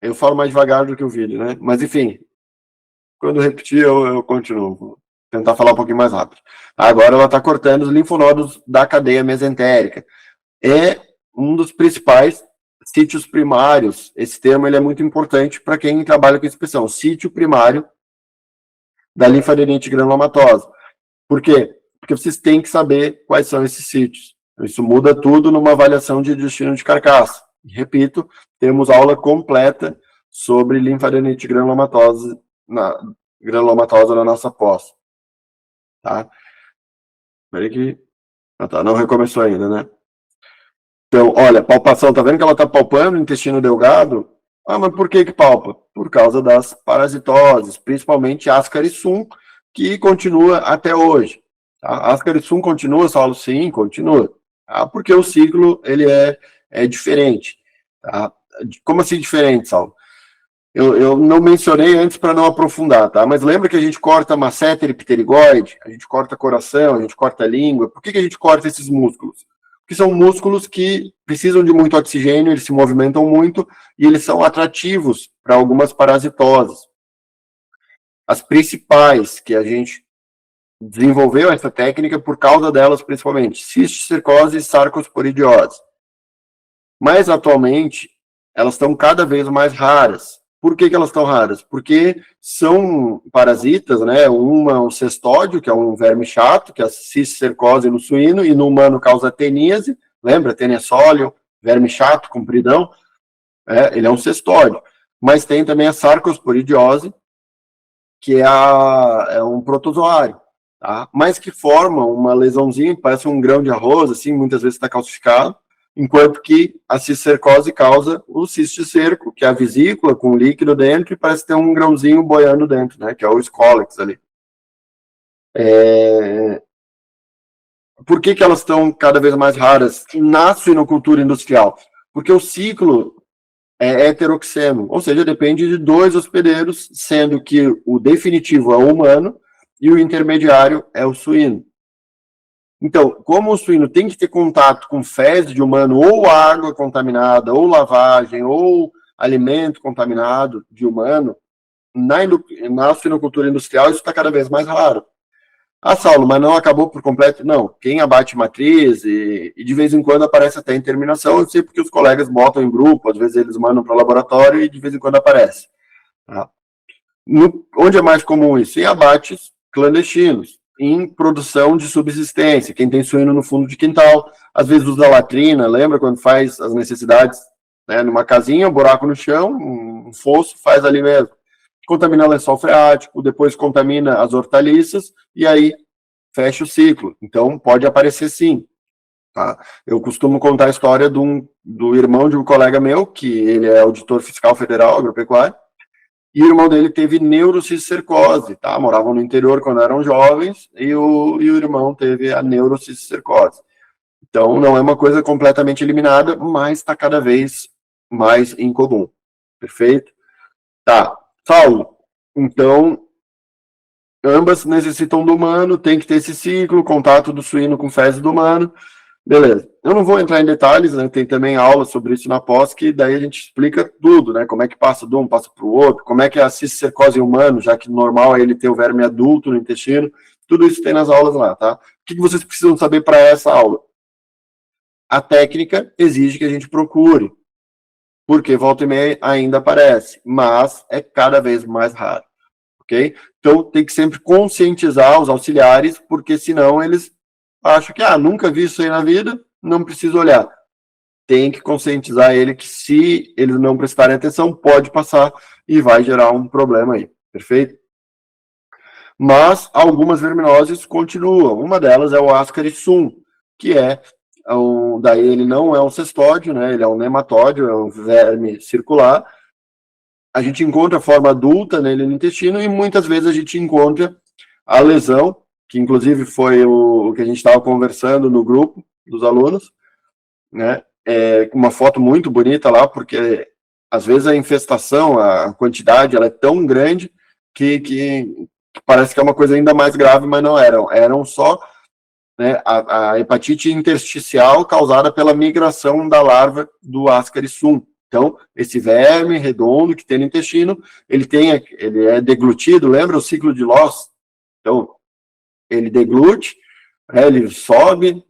Eu falo mais devagar do que o vídeo, né? Mas, enfim, quando repetir, eu continuo. Vou tentar falar um pouquinho mais rápido. Agora ela está cortando os linfonodos da cadeia mesentérica. É um dos principais sítios primários. Esse termo ele é muito importante para quem trabalha com inspeção. Sítio primário da linfadenite granulomatosa. Por quê? Porque vocês têm que saber quais são esses sítios. Isso muda tudo numa avaliação de destino de carcaça. Repito, temos aula completa sobre linfadenite granulomatosa na nossa pós. Tá? Espera que... tá, não recomeçou ainda, né? Então, olha, palpação, tá vendo que ela tá palpando o intestino delgado? Ah, mas por que palpa? Por causa das parasitoses, principalmente Ascaris-Sum, que continua até hoje. Tá? Ascaris-Sum continua, Saulo? Sim, continua. Tá? Porque o ciclo, ele é diferente. Tá? Como assim diferente, Saulo? Eu não mencionei antes para não aprofundar, tá? Mas lembra que a gente corta masseter e pterigoide, a gente corta coração, a gente corta língua. Por que a gente corta esses músculos? Porque são músculos que precisam de muito oxigênio, eles se movimentam muito e eles são atrativos para algumas parasitoses. As principais que a gente desenvolveu essa técnica por causa delas, principalmente, cisticercose e sarcosporidiose. Mas, atualmente, elas estão cada vez mais raras. Por que elas estão raras? Porque são parasitas, né? O cestódio, que é um verme chato, que é a cisticercose no suíno, e no humano causa teníase, lembra? Tenesólium, verme chato, compridão. Ele é um cestódio. Mas tem também a sarcosporidiose, que é um protozoário, tá? Mas que forma uma lesãozinha, parece um grão de arroz, assim, muitas vezes está calcificado, enquanto que a cisticercose causa o cisticerco, que é a vesícula com líquido dentro, e parece ter um grãozinho boiando dentro, né, que é o Scolex ali. Por que elas estão cada vez mais raras na suinocultura industrial? Porque o ciclo é heteroxeno, ou seja, depende de 2 hospedeiros, sendo que o definitivo é o humano e o intermediário é o suíno. Então, como o suíno tem que ter contato com fezes de humano, ou água contaminada, ou lavagem, ou alimento contaminado de humano, na suinocultura industrial isso está cada vez mais raro. Ah, Saulo, mas não acabou por completo? Não. Quem abate matriz e de vez em quando aparece até em terminação, eu sei porque os colegas botam em grupo, às vezes eles mandam para o laboratório e de vez em quando aparece. Tá? Onde é mais comum isso? Em abates clandestinos, em produção de subsistência. Quem tem suíno no fundo de quintal, às vezes usa latrina, lembra quando faz as necessidades, né, numa casinha, um buraco no chão, um fosso, faz ali mesmo. Contamina lençol freático, depois contamina as hortaliças, e aí fecha o ciclo. Então, pode aparecer sim. Tá? Eu costumo contar a história do irmão de um colega meu, que ele é auditor fiscal federal, agropecuário, e o irmão dele teve neurocisticercose, tá? Moravam no interior quando eram jovens, e o irmão teve a neurocisticercose. Então, não é uma coisa completamente eliminada, mas está cada vez mais incomum. Perfeito? Tá. Saulo, então, ambas necessitam do humano, tem que ter esse ciclo, contato do suíno com fezes do humano, beleza. Eu não vou entrar em detalhes, né, tem também aula sobre isso na pós, que daí a gente explica tudo, né, como é que passa de um, passa para o outro, como é que é a cisticercose em humano, já que normal é ele ter o verme adulto no intestino, tudo isso tem nas aulas lá, tá? O que vocês precisam saber para essa aula? A técnica exige que a gente procure, porque volta e meia ainda aparece, mas é cada vez mais raro, ok? Então, tem que sempre conscientizar os auxiliares, porque senão eles acham que, nunca vi isso aí na vida, não preciso olhar. Tem que conscientizar ele que se eles não prestarem atenção, pode passar e vai gerar um problema aí, perfeito? Mas algumas verminoses continuam. Uma delas é o Ascaris-sum, que daí ele não é um cestódio, né? Ele é um nematódio, é um verme circular. A gente encontra a forma adulta nele no intestino e muitas vezes a gente encontra a lesão, que inclusive foi o que a gente estava conversando no grupo dos alunos, né? Com uma foto muito bonita lá, porque às vezes a infestação, a quantidade, ela é tão grande que parece que é uma coisa ainda mais grave, mas não eram só, né, a hepatite intersticial causada pela migração da larva do Ascaris-sum. Então, esse verme redondo que tem no intestino, ele é deglutido, lembra o ciclo de Loss? Então, ele deglute, ele sobe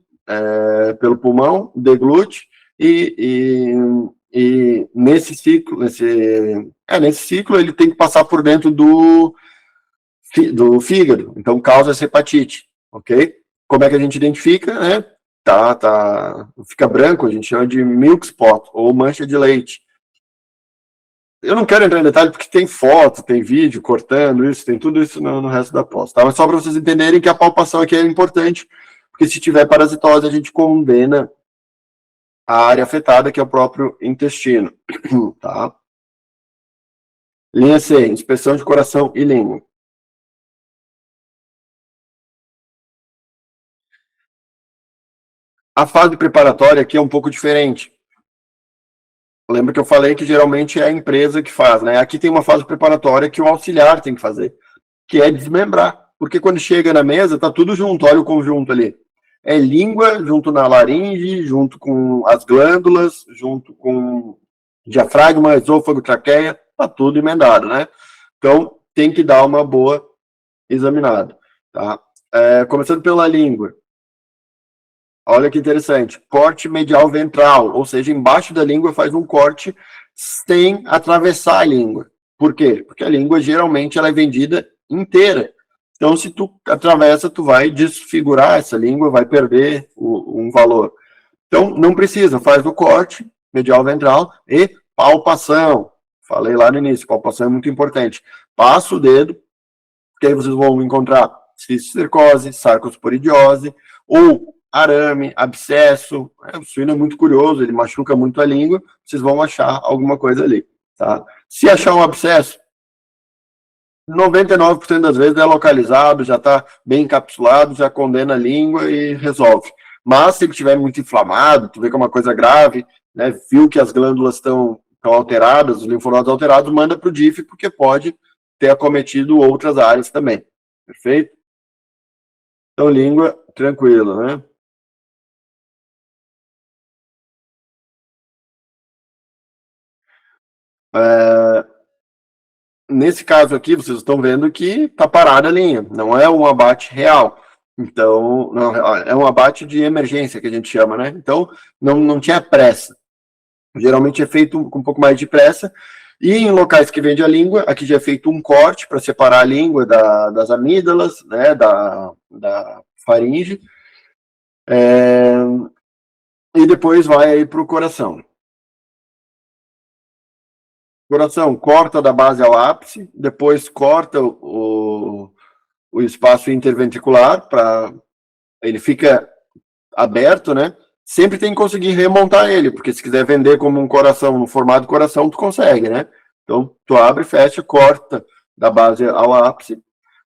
pelo pulmão, deglute, e nesse ciclo ele tem que passar por dentro do fígado, então causa essa hepatite, ok? Como é que a gente identifica, né? Fica branco, a gente chama de milk spot, ou mancha de leite. Eu não quero entrar em detalhe porque tem foto, tem vídeo cortando isso, tem tudo isso no resto da pós, tá? Mas só para vocês entenderem que a palpação aqui é importante, porque se tiver parasitose, a gente condena a área afetada, que é o próprio intestino, tá? Linha C, inspeção de coração e língua. A fase preparatória aqui é um pouco diferente. Lembra que eu falei que geralmente é a empresa que faz, né? Aqui tem uma fase preparatória que o auxiliar tem que fazer, que é desmembrar. Porque quando chega na mesa, tá tudo junto, olha o conjunto ali. É língua junto na laringe, junto com as glândulas, junto com diafragma, esôfago, traqueia, tá tudo emendado, né? Então, tem que dar uma boa examinada, tá? Começando pela língua. Olha que interessante, corte medial ventral, ou seja, embaixo da língua faz um corte sem atravessar a língua. Por quê? Porque a língua geralmente ela é vendida inteira. Então, se tu atravessa, tu vai desfigurar essa língua, vai perder um valor. Então, não precisa, faz o corte medial ventral e palpação. Falei lá no início, palpação é muito importante. Passa o dedo, que aí vocês vão encontrar cisticercose, sarcosporidiose, ou arame, abscesso. O suíno é muito curioso, ele machuca muito a língua, vocês vão achar alguma coisa ali, tá? Se achar um abscesso, 99% das vezes é localizado, já está bem encapsulado, já condena a língua e resolve. Mas se ele estiver muito inflamado, tu vê que é uma coisa grave, né, viu que as glândulas estão alteradas, os linfonodos alterados, manda para o DIF, porque pode ter acometido outras áreas também. Perfeito? Então, língua, tranquilo, né? Nesse caso aqui, vocês estão vendo que está parada a linha, não é um abate real. Então, não, é um abate de emergência, que a gente chama, né? Então, não tinha pressa. Geralmente é feito com um pouco mais de pressa. E em locais que vende a língua, aqui já é feito um corte para separar a língua das amígdalas, né, da faringe, e depois vai aí para o coração. Coração, corta da base ao ápice, depois corta o espaço interventricular, para ele fica aberto, né? Sempre tem que conseguir remontar ele, porque se quiser vender como um coração, no formato de coração, tu consegue, né? Então, tu abre, fecha, corta da base ao ápice,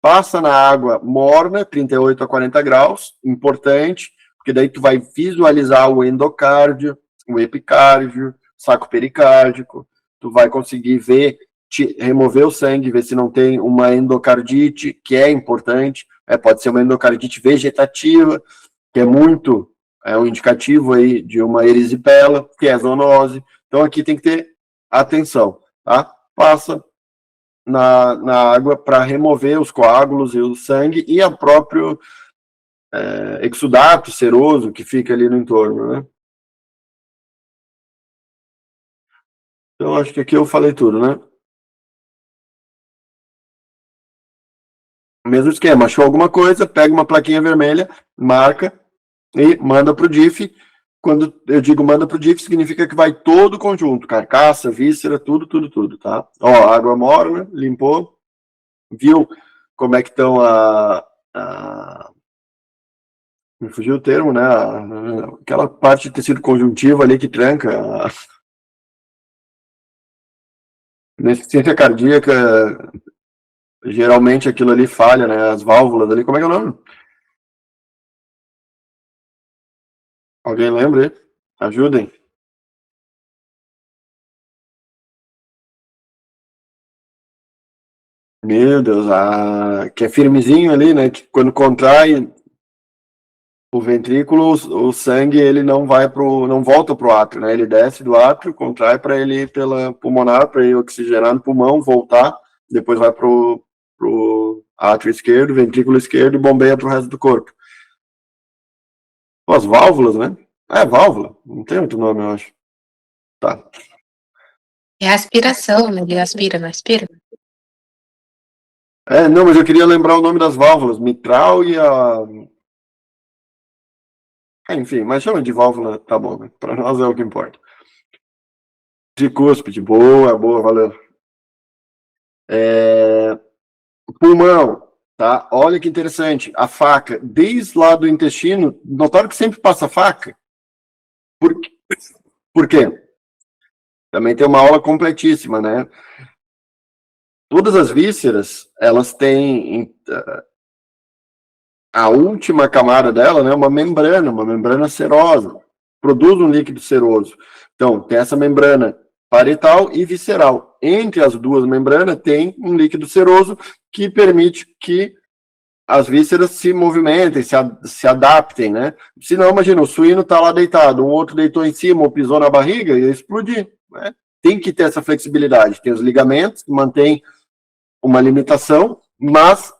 passa na água morna, 38 a 40 graus, importante, porque daí tu vai visualizar o endocárdio, o epicárdio, saco pericárdico, tu vai conseguir ver, remover o sangue, ver se não tem uma endocardite, que é importante, pode ser uma endocardite vegetativa, que é muito, um indicativo aí de uma erisipela, que é zoonose. Então aqui tem que ter atenção, tá? Passa na água para remover os coágulos e o sangue e a próprio exudato seroso que fica ali no entorno, né? Então acho que aqui eu falei tudo, né? Mesmo esquema, achou alguma coisa, pega uma plaquinha vermelha, marca e manda para o DIF. Quando eu digo manda para o DIF, significa que vai todo o conjunto, carcaça, víscera, tudo, tá? Ó, água morna, limpou, viu como é que estão me fugiu o termo, né? Aquela parte de tecido conjuntivo ali que tranca. Na insuficiência cardíaca, geralmente aquilo ali falha, né? As válvulas ali, como é que é o nome? Alguém lembra aí? Ajudem. Meu Deus, que é firmezinho ali, né? Que quando contrai o ventrículo, o sangue ele não volta pro átrio, né? Ele desce do átrio, contrai para ele ir pela pulmonar, para ir oxigenar no pulmão, voltar, depois vai pro átrio esquerdo, ventrículo esquerdo e bombeia pro resto do corpo. As válvulas, né? Válvula, não tem outro nome, eu acho. Tá. É a aspiração, né? Ele aspira, não aspira? Não, mas eu queria lembrar o nome das válvulas, mitral e a... enfim, mas chama de válvula, tá bom, né? Para nós é o que importa. Tricúspide, boa, valeu. Pulmão, tá? Olha que interessante, a faca, desde lá do intestino, notaram que sempre passa faca? Por, por quê? Também tem uma aula completíssima, né? Todas as vísceras, elas têm a última camada dela, né, uma membrana serosa, produz um líquido seroso. Então, tem essa membrana parietal e visceral. Entre as duas membranas tem um líquido seroso que permite que as vísceras se movimentem, se adaptem, né? Se não, imagina, o suíno está lá deitado, um outro deitou em cima ou pisou na barriga e ia explodir, né? Tem que ter essa flexibilidade. Tem os ligamentos que mantêm uma limitação, mas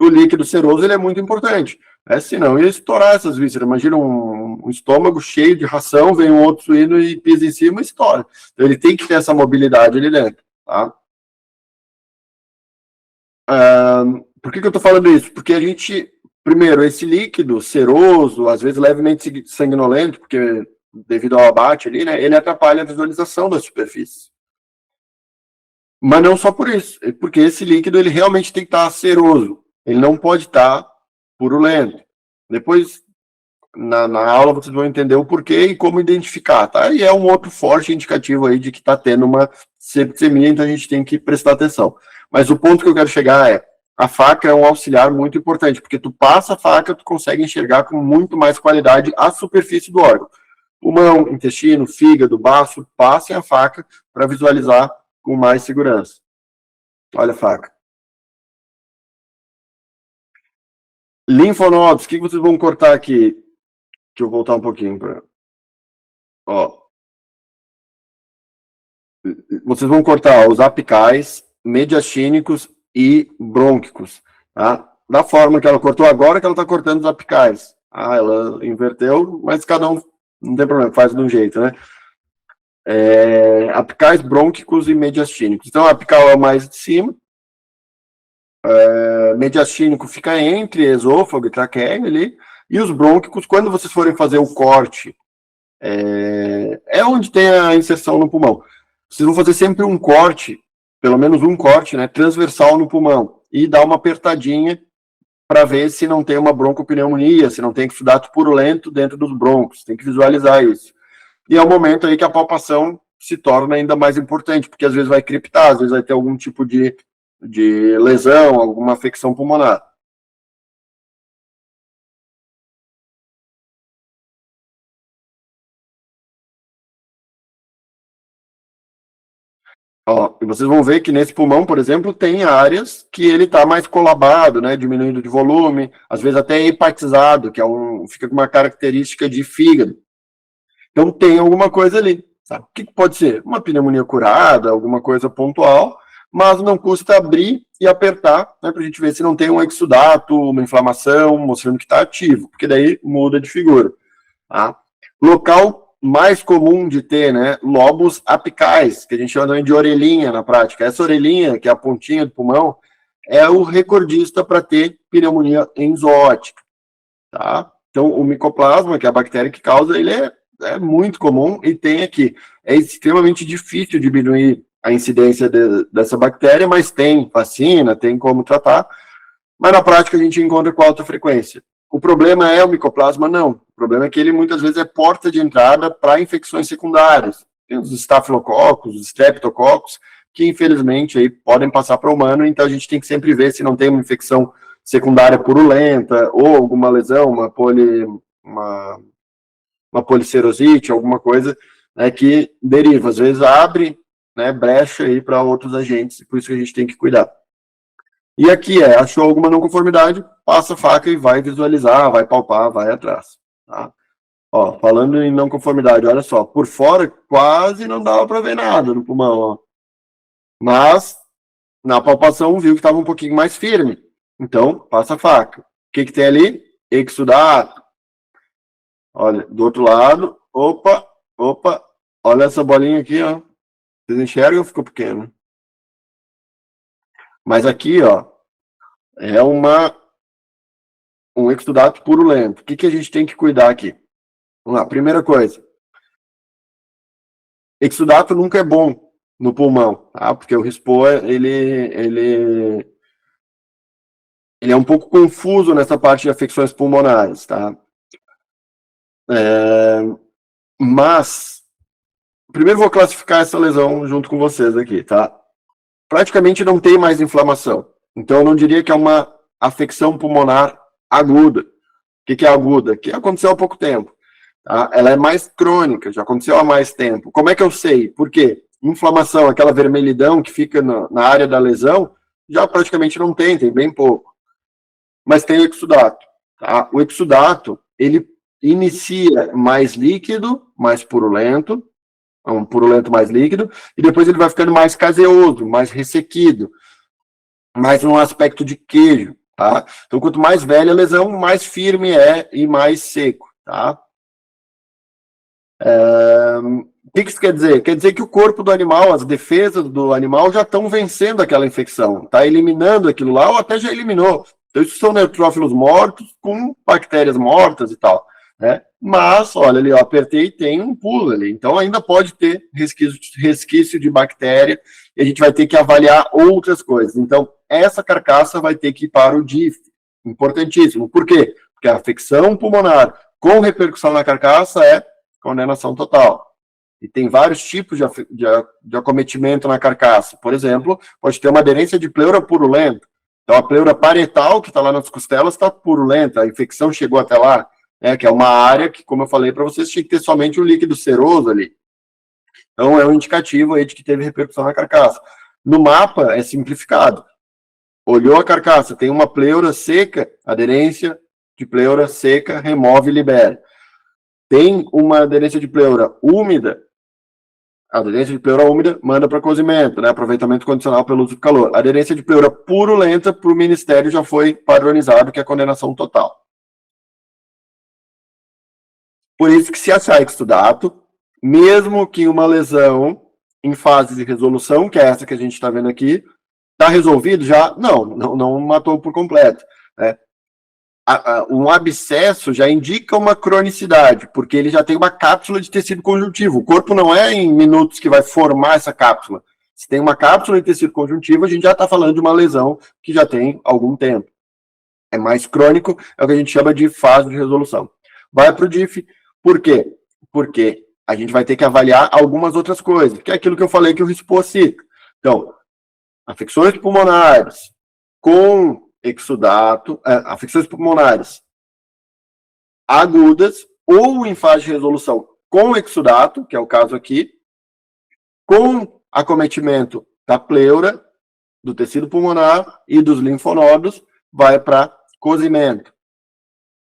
o líquido seroso ele é muito importante. Senão ia estourar essas vísceras. Imagina um estômago cheio de ração, vem um outro suíno e pisa em cima e estoura. Então ele tem que ter essa mobilidade ali dentro, tá? Por que eu estou falando isso? Porque a gente, primeiro, esse líquido seroso, às vezes levemente sanguinolento, porque devido ao abate ali, né, ele atrapalha a visualização da superfície. Mas não só por isso, porque esse líquido ele realmente tem que estar seroso. Ele não pode estar purulento. Depois, na aula vocês vão entender o porquê e como identificar, tá? E é um outro forte indicativo aí de que está tendo uma septicemia, então a gente tem que prestar atenção. Mas o ponto que eu quero chegar é, a faca é um auxiliar muito importante, porque tu passa a faca, tu consegue enxergar com muito mais qualidade a superfície do órgão. Pulmão, intestino, fígado, baço, passem a faca para visualizar com mais segurança. Olha a faca. Linfonodos, o que vocês vão cortar aqui? Deixa eu voltar um pouquinho para... Ó. Vocês vão cortar os apicais, mediastínicos e brônquicos, tá? Da forma que ela cortou agora, que ela está cortando os apicais. Ah, ela inverteu, mas cada um, não tem problema, faz de um jeito, né? Apicais, brônquicos e mediastínicos. Então, a apical é o mais de cima, mediastínico fica entre esôfago e traqueia ali, e os brônquicos, quando vocês forem fazer o corte, é onde tem a inserção no pulmão. Vocês vão fazer sempre um corte, pelo menos um corte, né, transversal no pulmão, e dar uma apertadinha para ver se não tem uma broncopneumonia, se não tem exudato purulento dentro dos broncos. Tem que visualizar isso. E é o momento aí que a palpação se torna ainda mais importante, porque às vezes vai criptar, às vezes vai ter algum tipo de lesão, alguma afecção pulmonar. Ó, e vocês vão ver que nesse pulmão, por exemplo, tem áreas que ele está mais colabado, né, diminuindo de volume, às vezes até hepatizado, que fica com uma característica de fígado. Então tem alguma coisa ali, sabe? O que pode ser? Uma pneumonia curada, alguma coisa pontual, mas não custa abrir e apertar, né, para a gente ver se não tem um exudato, uma inflamação, mostrando que está ativo, porque daí muda de figura. Tá? Local mais comum de ter, né, lobos apicais, que a gente chama também de orelhinha na prática. Essa orelhinha, que é a pontinha do pulmão, é o recordista para ter pneumonia enzooótica, tá? Então, o micoplasma, que é a bactéria que causa, ele é muito comum e tem aqui. É extremamente difícil diminuir a incidência dessa bactéria, mas tem vacina, tem como tratar, mas na prática a gente encontra com alta frequência. O problema é o micoplasma? Não. O problema é que ele muitas vezes é porta de entrada para infecções secundárias. Tem os estafilococos, os streptococos, que infelizmente aí podem passar para o humano, então a gente tem que sempre ver se não tem uma infecção secundária purulenta ou alguma lesão, uma policerosite, alguma coisa, né, que deriva. Às vezes abre, né, brecha aí para outros agentes, por isso que a gente tem que cuidar. E aqui achou alguma não conformidade, passa a faca e vai visualizar, vai palpar, vai atrás. Tá? Ó, falando em não conformidade, olha só, por fora quase não dava para ver nada no pulmão, ó. Mas na palpação viu que estava um pouquinho mais firme. Então, passa a faca. O que tem ali? Exudato. Olha, do outro lado, opa, olha essa bolinha aqui, ó. Vocês enxergam ou ficou pequeno? Mas aqui, ó, é um exudato purulento. O que a gente tem que cuidar aqui? Vamos lá, primeira coisa. Exudato nunca é bom no pulmão, tá? Porque o RISPO, ele é um pouco confuso nessa parte de afecções pulmonares, tá? Mas, primeiro vou classificar essa lesão junto com vocês aqui, tá? Praticamente não tem mais inflamação. Então, eu não diria que é uma afecção pulmonar aguda. O que é aguda? Que aconteceu há pouco tempo. Tá? Ela é mais crônica, já aconteceu há mais tempo. Como é que eu sei? Por quê? Inflamação, aquela vermelhidão que fica na área da lesão, já praticamente não tem bem pouco. Mas tem o exudato. Tá? O exudato, ele inicia mais líquido, mais purulento, um purulento mais líquido, e depois ele vai ficando mais caseoso, mais ressequido, mais num aspecto de queijo, tá? Então, quanto mais velha a lesão, mais firme é e mais seco, tá? O que isso quer dizer? Quer dizer que o corpo do animal, as defesas do animal já estão vencendo aquela infecção, está eliminando aquilo lá, ou até já eliminou. Então, isso são neutrófilos mortos com bactérias mortas e tal, né? Mas, olha ali, eu apertei e tem um pulo ali. Então, ainda pode ter resquício de bactéria e a gente vai ter que avaliar outras coisas. Então, essa carcaça vai ter que ir para o DIF. Importantíssimo. Por quê? Porque a afecção pulmonar com repercussão na carcaça é condenação total. E tem vários tipos de acometimento na carcaça. Por exemplo, pode ter uma aderência de pleura purulenta. Então, a pleura parietal, que está lá nas costelas, está purulenta, a infecção chegou até lá, né, que é uma área que, como eu falei para vocês, tinha que ter somente o líquido seroso ali. Então, é um indicativo aí de que teve repercussão na carcaça. No mapa, é simplificado. Olhou a carcaça, tem uma pleura seca, aderência de pleura seca, remove e libera. Tem uma aderência de pleura úmida, a aderência de pleura úmida manda para cozimento, né? Aproveitamento condicional pelo uso do calor. A aderência de pleura purulenta para o Ministério já foi padronizado, que é a condenação total. Por isso que se achar exudato, mesmo que uma lesão em fase de resolução, que é essa que a gente está vendo aqui, está resolvido já? Não matou por completo, né? Um abscesso já indica uma cronicidade, porque ele já tem uma cápsula de tecido conjuntivo. O corpo não é em minutos que vai formar essa cápsula. Se tem uma cápsula de tecido conjuntivo, a gente já está falando de uma lesão que já tem algum tempo. É mais crônico, é o que a gente chama de fase de resolução. Vai para o DIF, por quê? Porque a gente vai ter que avaliar algumas outras coisas, que é aquilo que eu falei que o RISPO cita. Então, afecções pulmonares com exudato, afecções pulmonares agudas ou em fase de resolução com exudato, que é o caso aqui, com acometimento da pleura, do tecido pulmonar e dos linfonodos, vai para cozimento.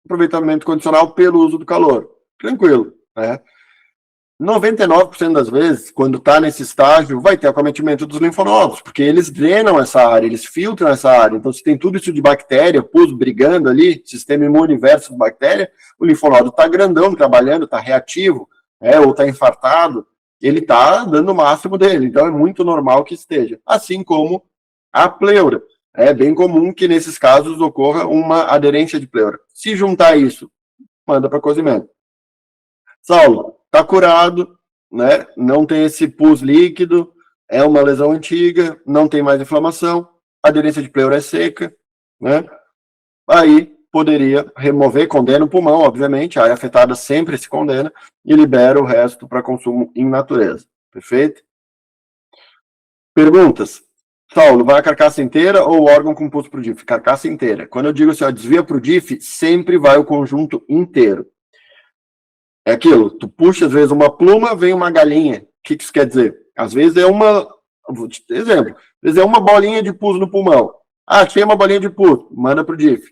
Aproveitamento condicional pelo uso do calor. Tranquilo, né? 99% das vezes, quando está nesse estágio, vai ter acometimento dos linfonodos, porque eles drenam essa área, eles filtram essa área. Então, se tem tudo isso de bactéria, pus brigando ali, sistema imune versus bactéria, o linfonodo está grandão, trabalhando, está reativo, ou está infartado, ele está dando o máximo dele. Então, é muito normal que esteja. Assim como a pleura. É bem comum que, nesses casos, ocorra uma aderência de pleura. Se juntar isso, manda para cozimento. Saulo, está curado, né? Não tem esse pus líquido, é uma lesão antiga, não tem mais inflamação, a aderência de pleura é seca, né? Aí poderia remover, condena o pulmão, obviamente, a área afetada sempre se condena e libera o resto para consumo em natureza. Perfeito? Perguntas? Saulo, vai a carcaça inteira ou o órgão com pus para o DIF? Carcaça inteira. Quando eu digo assim, ó, desvia para o DIF, sempre vai o conjunto inteiro. É aquilo, tu puxa às vezes uma pluma, vem uma galinha. O que isso quer dizer? Às vezes é uma, exemplo, às vezes é uma bolinha de pus no pulmão. Ah, tinha uma bolinha de pus, manda pro DIF.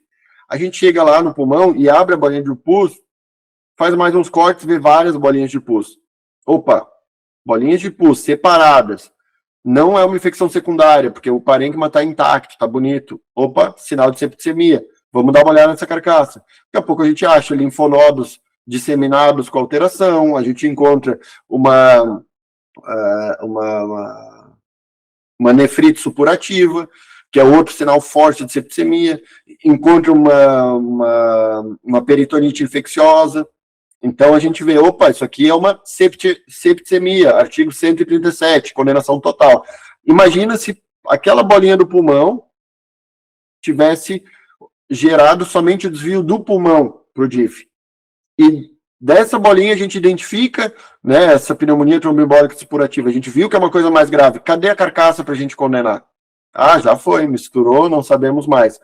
A gente chega lá no pulmão e abre a bolinha de pus, faz mais uns cortes, vê várias bolinhas de pus. Opa, bolinhas de pus separadas. Não é uma infecção secundária, porque o parênquima está intacto, está bonito. Opa, sinal de septicemia. Vamos dar uma olhada nessa carcaça. Daqui a pouco a gente acha linfonodos disseminados com alteração, a gente encontra uma nefrite supurativa, que é outro sinal forte de septicemia, encontra uma peritonite infecciosa. Então a gente vê, opa, isso aqui é uma septicemia, artigo 137, condenação total. Imagina se aquela bolinha do pulmão tivesse gerado somente o desvio do pulmão para o DIF. E dessa bolinha a gente identifica, né, essa pneumonia tromboembólica supurativa. A gente viu que é uma coisa mais grave. Cadê a carcaça para a gente condenar? Ah, já foi, misturou, não sabemos mais.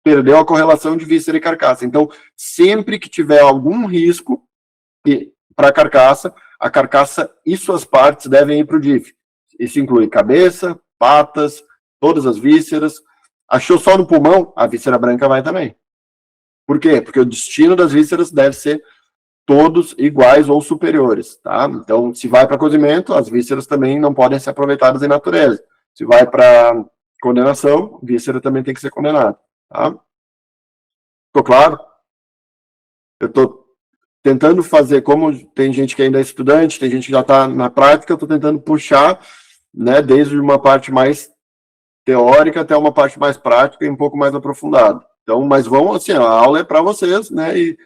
Perdeu a correlação de víscera e carcaça. Então, sempre que tiver algum risco para a carcaça e suas partes devem ir para o DIF. Isso inclui cabeça, patas, todas as vísceras. Achou só no pulmão? A víscera branca vai também. Por quê? Porque o destino das vísceras deve ser todos iguais ou superiores, tá? Então, se vai para cozimento, as vísceras também não podem ser aproveitadas em natureza. Se vai para condenação, víscera também tem que ser condenada, tá? Ficou claro? Eu estou tentando fazer, como tem gente que ainda é estudante, tem gente que já está na prática, eu estou tentando puxar, né, desde uma parte mais teórica até uma parte mais prática e um pouco mais aprofundada. Então, mas vão, assim, a aula é para vocês, né, e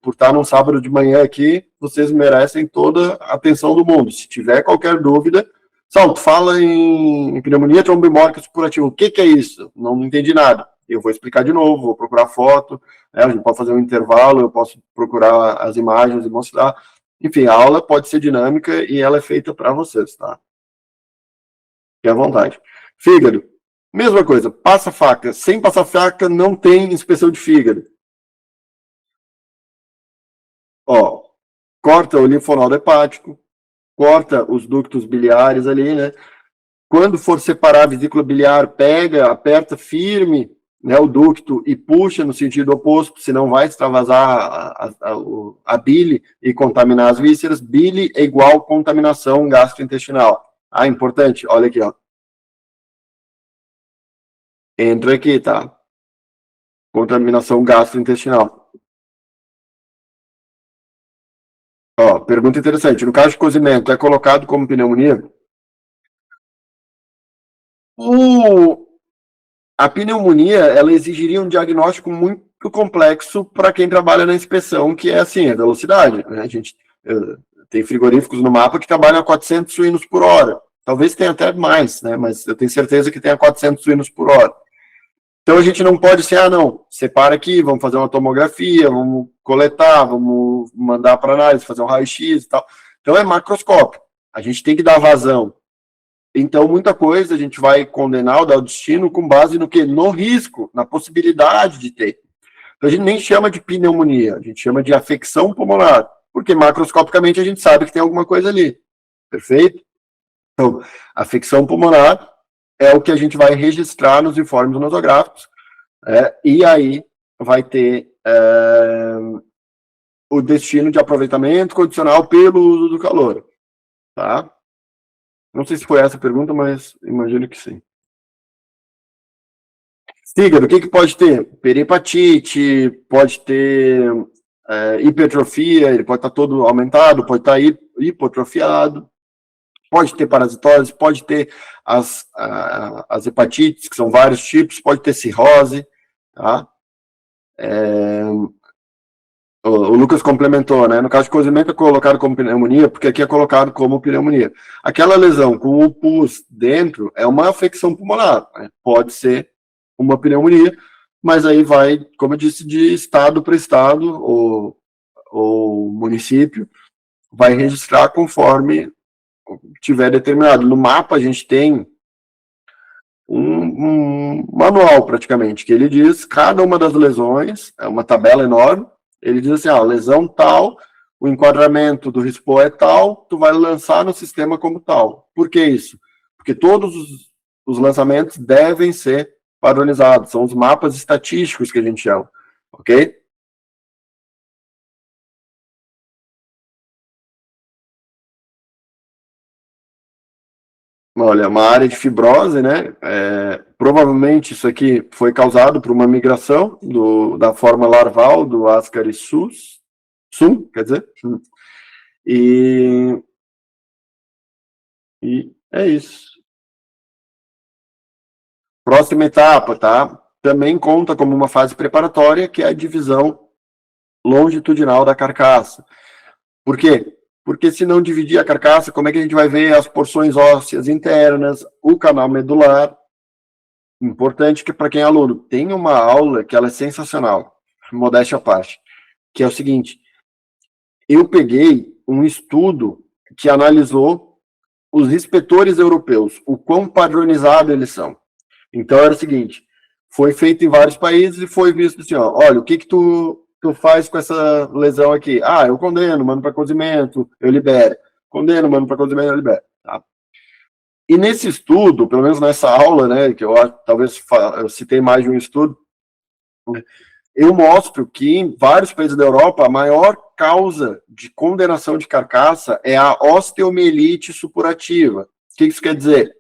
por estar num sábado de manhã aqui, vocês merecem toda a atenção do mundo. Se tiver qualquer dúvida, Saulo, fala em pneumonia tromboembólica supurativa, o que é isso? Não entendi nada. eu vou explicar de novo, vou procurar foto, né? A gente pode fazer um intervalo, eu posso procurar as imagens e mostrar. Enfim, a aula pode ser dinâmica e ela é feita para vocês, tá? Fique à vontade. Fígado, mesma coisa, passa faca. Sem passar faca não tem inspeção de fígado. Ó, corta o linfonodo hepático, corta os ductos biliares ali, né? Quando for separar a vesícula biliar, pega, aperta firme, né, o ducto e puxa no sentido oposto, senão vai extravasar a bile e contaminar as vísceras. Bile é igual contaminação gastrointestinal. Ah, importante, olha aqui, ó. Entra aqui, tá? Contaminação gastrointestinal. Ó, pergunta interessante. No caso de cozimento, é colocado como pneumonia? A pneumonia, ela exigiria um diagnóstico muito complexo para quem trabalha na inspeção, que é assim, a velocidade, né? A gente tem frigoríficos no mapa que trabalham a 400 suínos por hora. Talvez tenha até mais, né? Mas eu tenho certeza que tem a 400 suínos por hora. Então a gente não pode ser, ah, não, separa aqui, vamos fazer uma tomografia, vamos coletar, vamos mandar para análise, fazer um raio-x e tal. Então é macroscópio. A gente tem que dar vazão. Então, muita coisa a gente vai condenar ou dar o destino com base no quê? No risco, na possibilidade de ter. Então, a gente nem chama de pneumonia, a gente chama de afecção pulmonar, porque macroscopicamente a gente sabe que tem alguma coisa ali. Perfeito? Então, afecção pulmonar é o que a gente vai registrar nos informes nosográficos, e aí vai ter o destino de aproveitamento condicional pelo uso do calor. Tá? Não sei se foi essa a pergunta, mas imagino que sim. Fígado, o que pode ter? Peripatite, pode ter hipertrofia, ele pode estar todo aumentado, pode estar hipotrofiado, pode ter parasitose, pode ter as hepatites, que são vários tipos, pode ter cirrose, tá? O Lucas complementou, né? No caso de cozimento é colocado como pneumonia, porque aqui é colocado como pneumonia. Aquela lesão com o pus dentro é uma afecção pulmonar, né? Pode ser uma pneumonia, mas aí vai, como eu disse, de estado para estado, ou município, vai registrar conforme tiver determinado. No mapa a gente tem um manual, praticamente, que ele diz cada uma das lesões, é uma tabela enorme, ele diz assim, lesão tal, o enquadramento do RISPO é tal, tu vai lançar no sistema como tal. Por que isso? Porque todos os lançamentos devem ser padronizados, são os mapas estatísticos que a gente chama, ok? Olha, uma área de fibrose, né? Provavelmente isso aqui foi causado por uma migração da forma larval do Ascaris sum, quer dizer, e é isso. Próxima etapa, tá? Também conta como uma fase preparatória, que é a divisão longitudinal da carcaça. Por quê? Porque se não dividir a carcaça, como é que a gente vai ver as porções ósseas internas, o canal medular? Importante que para quem é aluno, tem uma aula que ela é sensacional, modéstia à parte, que é o seguinte, eu peguei um estudo que analisou os inspetores europeus, o quão padronizados eles são. Então era o seguinte, foi feito em vários países e foi visto assim, ó, olha, o que tu faz com essa lesão aqui? Ah, eu condeno, mando para cozimento, eu libero. Condeno, mando para cozimento, eu libero. Tá? E nesse estudo, pelo menos nessa aula, né, que eu talvez eu citei mais de um estudo, eu mostro que em vários países da Europa, a maior causa de condenação de carcaça é a osteomielite supurativa. O que isso quer dizer?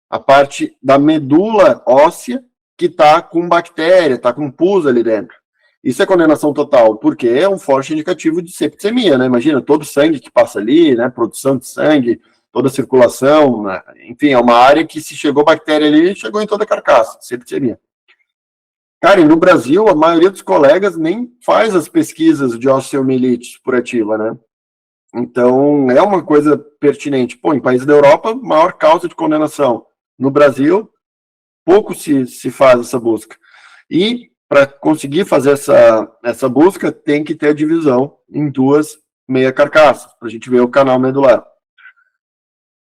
A parte da medula óssea que está com bactéria, está com pus ali dentro. Isso é condenação total, porque é um forte indicativo de septicemia, né? Imagina, todo o sangue que passa ali, né? Produção de sangue, toda a circulação, né? Enfim, é uma área que se chegou bactéria ali, chegou em toda a carcaça, septicemia. Cara, e no Brasil, a maioria dos colegas nem faz as pesquisas de osteomielite supurativa, né? Então, é uma coisa pertinente. Pô, em países da Europa, maior causa de condenação. No Brasil, pouco se faz essa busca. E para conseguir fazer essa busca, tem que ter a divisão em duas meia carcaças, para a gente ver o canal medular.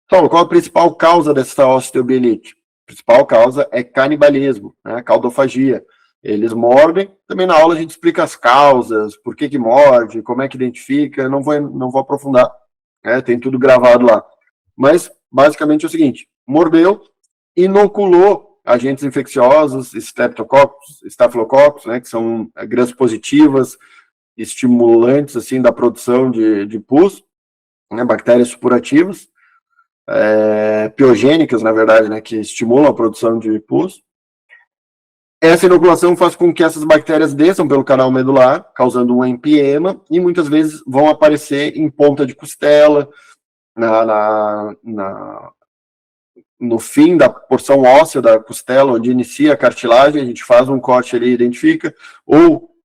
Então, qual a principal causa dessa osteomielite? A principal causa é canibalismo, né? Caudofagia. Eles mordem. Também na aula a gente explica as causas, por que morde, como é que identifica. Não vou aprofundar, né? Tem tudo gravado lá. Mas, basicamente, é o seguinte: mordeu, inoculou agentes infecciosos, streptococcus, estafilococcus, né? Que são gram-positivas, estimulantes, assim, da produção de pus, né? Bactérias supurativas. Piogênicas, na verdade, né, que estimulam a produção de pus. Essa inoculação faz com que essas bactérias desçam pelo canal medular, causando um empiema, e muitas vezes vão aparecer em ponta de costela, no fim da porção óssea da costela, onde inicia a cartilagem, a gente faz um corte ali e identifica, ou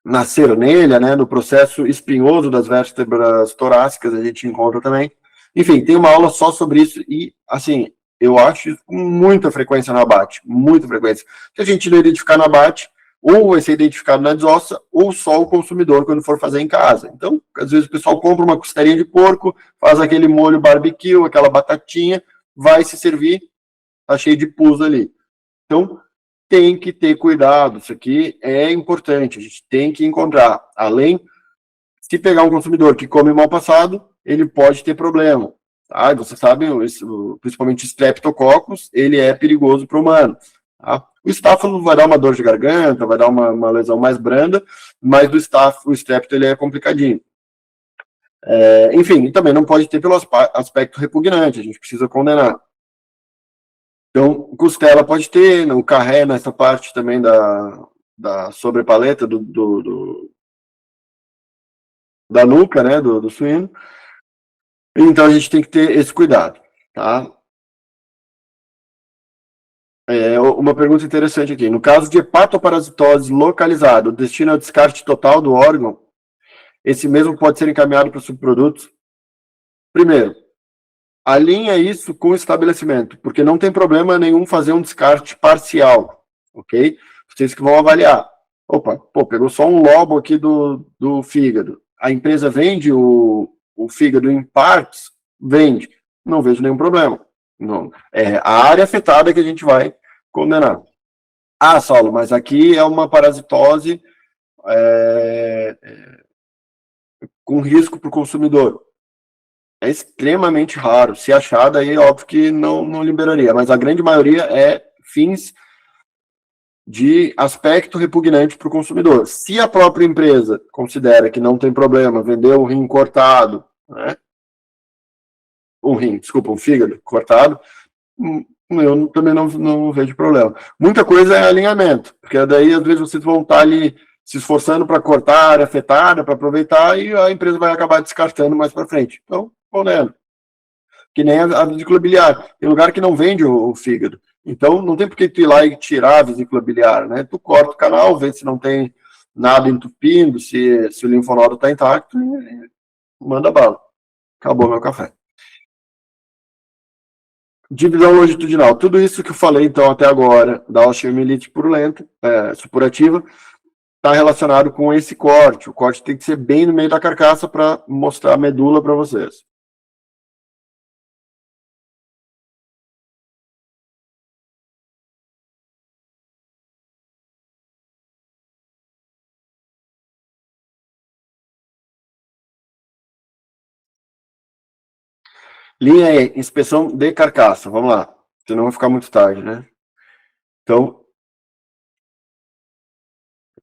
na cernelha, né, no processo espinhoso das vértebras torácicas, a gente encontra também. Enfim, tem uma aula só sobre isso e, assim, eu acho isso com muita frequência no abate, muita frequência. Se a gente não identificar no abate, ou vai ser identificado na desossa, ou só o consumidor quando for fazer em casa. Então, às vezes o pessoal compra uma costelinha de porco, faz aquele molho barbecue, aquela batatinha, vai se servir, tá cheio de pus ali. Então, tem que ter cuidado, isso aqui é importante, a gente tem que encontrar. Além, se pegar um consumidor que come mal passado, ele pode ter problema. Tá? Você sabe, principalmente Streptococcus, ele é perigoso para o humano. Tá? O estáfilo vai dar uma dor de garganta, vai dar uma lesão mais branda, mas o strepto ele é complicadinho. Enfim, também não pode ter pelo aspecto repugnante, a gente precisa condenar. Então, costela pode ter, o carré nessa parte também da sobrepaleta da nuca, né, do suíno. Então, a gente tem que ter esse cuidado, tá? Uma pergunta interessante aqui. No caso de hepatoparasitose localizada, o destino é o descarte total do órgão, esse mesmo pode ser encaminhado para subprodutos? Primeiro, alinha isso com o estabelecimento, porque não tem problema nenhum fazer um descarte parcial, ok? Vocês que vão avaliar. Opa, pegou só um lobo aqui do fígado. A empresa vende o fígado em partes? Vende. Não vejo nenhum problema. Não. É a área afetada que a gente vai condenar. Ah, Saulo, mas aqui é uma parasitose com risco para o consumidor. É extremamente raro. Se achar, daí é óbvio que não liberaria. Mas a grande maioria é fins de aspecto repugnante para o consumidor. Se a própria empresa considera que não tem problema, vender um rim cortado, né? Um fígado cortado, eu também não vejo problema. Muita coisa é alinhamento, porque daí às vezes vocês vão estar ali se esforçando para cortar a área afetada, para aproveitar, e a empresa vai acabar descartando mais para frente. Então, ponendo. Que nem a vesícula biliar. Tem lugar que não vende o fígado. Então, não tem por que tu ir lá e tirar a vesícula biliar, né? Tu corta o canal, vê se não tem nada entupindo, se o linfonodo está intacto e manda bala. Acabou meu café. Divisão longitudinal. Tudo isso que eu falei, então, até agora, da osteomielite purulenta, supurativa, está relacionado com esse corte. O corte tem que ser bem no meio da carcaça para mostrar a medula para vocês. Linha E, inspeção de carcaça. Vamos lá. Senão vai ficar muito tarde, né? Então,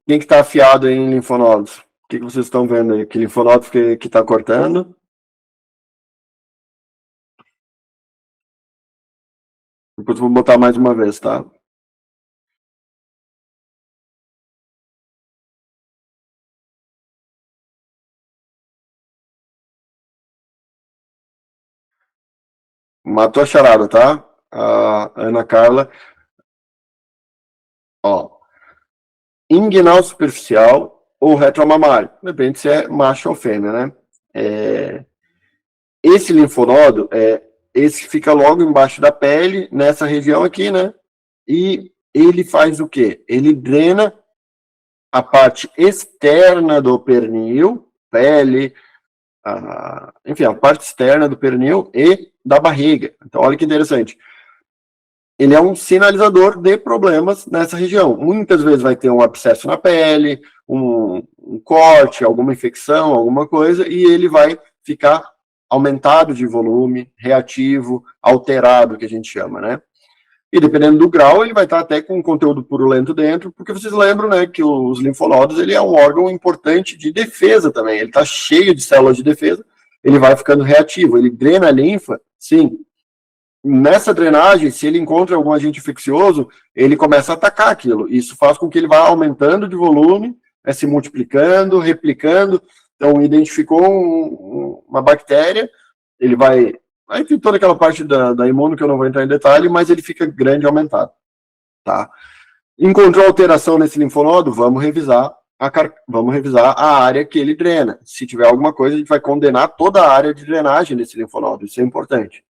quem que está afiado em linfonodos? O que vocês estão vendo aí? Que linfonodo que está cortando? Depois eu vou botar mais uma vez, tá? Matou a charada, tá? A Ana Carla. Ó. Inguinal superficial ou retromamário. Depende se é macho ou fêmea, né? Esse linfonodo, esse fica logo embaixo da pele, nessa região aqui, né? E ele faz o quê? Ele drena a parte externa do pernil, pele, enfim, a parte externa do pernil e da barriga. Então, olha que interessante. Ele é um sinalizador de problemas nessa região. Muitas vezes vai ter um abscesso na pele, um corte, alguma infecção, alguma coisa, e ele vai ficar aumentado de volume, reativo, alterado, que a gente chama, né? E dependendo do grau, ele vai estar até com conteúdo purulento dentro, porque vocês lembram, né, que os linfonodos, ele é um órgão importante de defesa também. Ele está cheio de células de defesa, ele vai ficando reativo. Ele drena a linfa, sim. Nessa drenagem, se ele encontra algum agente infeccioso, ele começa a atacar aquilo. Isso faz com que ele vá aumentando de volume, se multiplicando, replicando. Então, identificou uma bactéria, ele vai... Aí tem toda aquela parte da imuno que eu não vou entrar em detalhe, mas ele fica grande e aumentado. Tá? Encontrou alteração nesse linfonodo, vamos revisar a área que ele drena. Se tiver alguma coisa, a gente vai condenar toda a área de drenagem desse linfonodo. Isso é importante.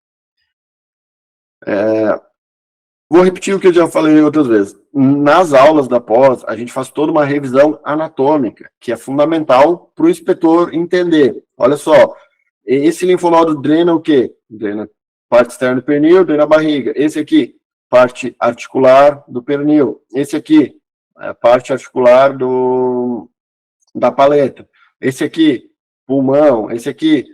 Vou repetir o que eu já falei outras vezes. Nas aulas da pós, a gente faz toda uma revisão anatômica, que é fundamental para o inspetor entender. Olha só, esse linfonodo drena o quê? Drena parte externa do pernil, drena a barriga. Esse aqui, parte articular do pernil. Esse aqui, parte articular da paleta. Esse aqui, pulmão. Esse aqui,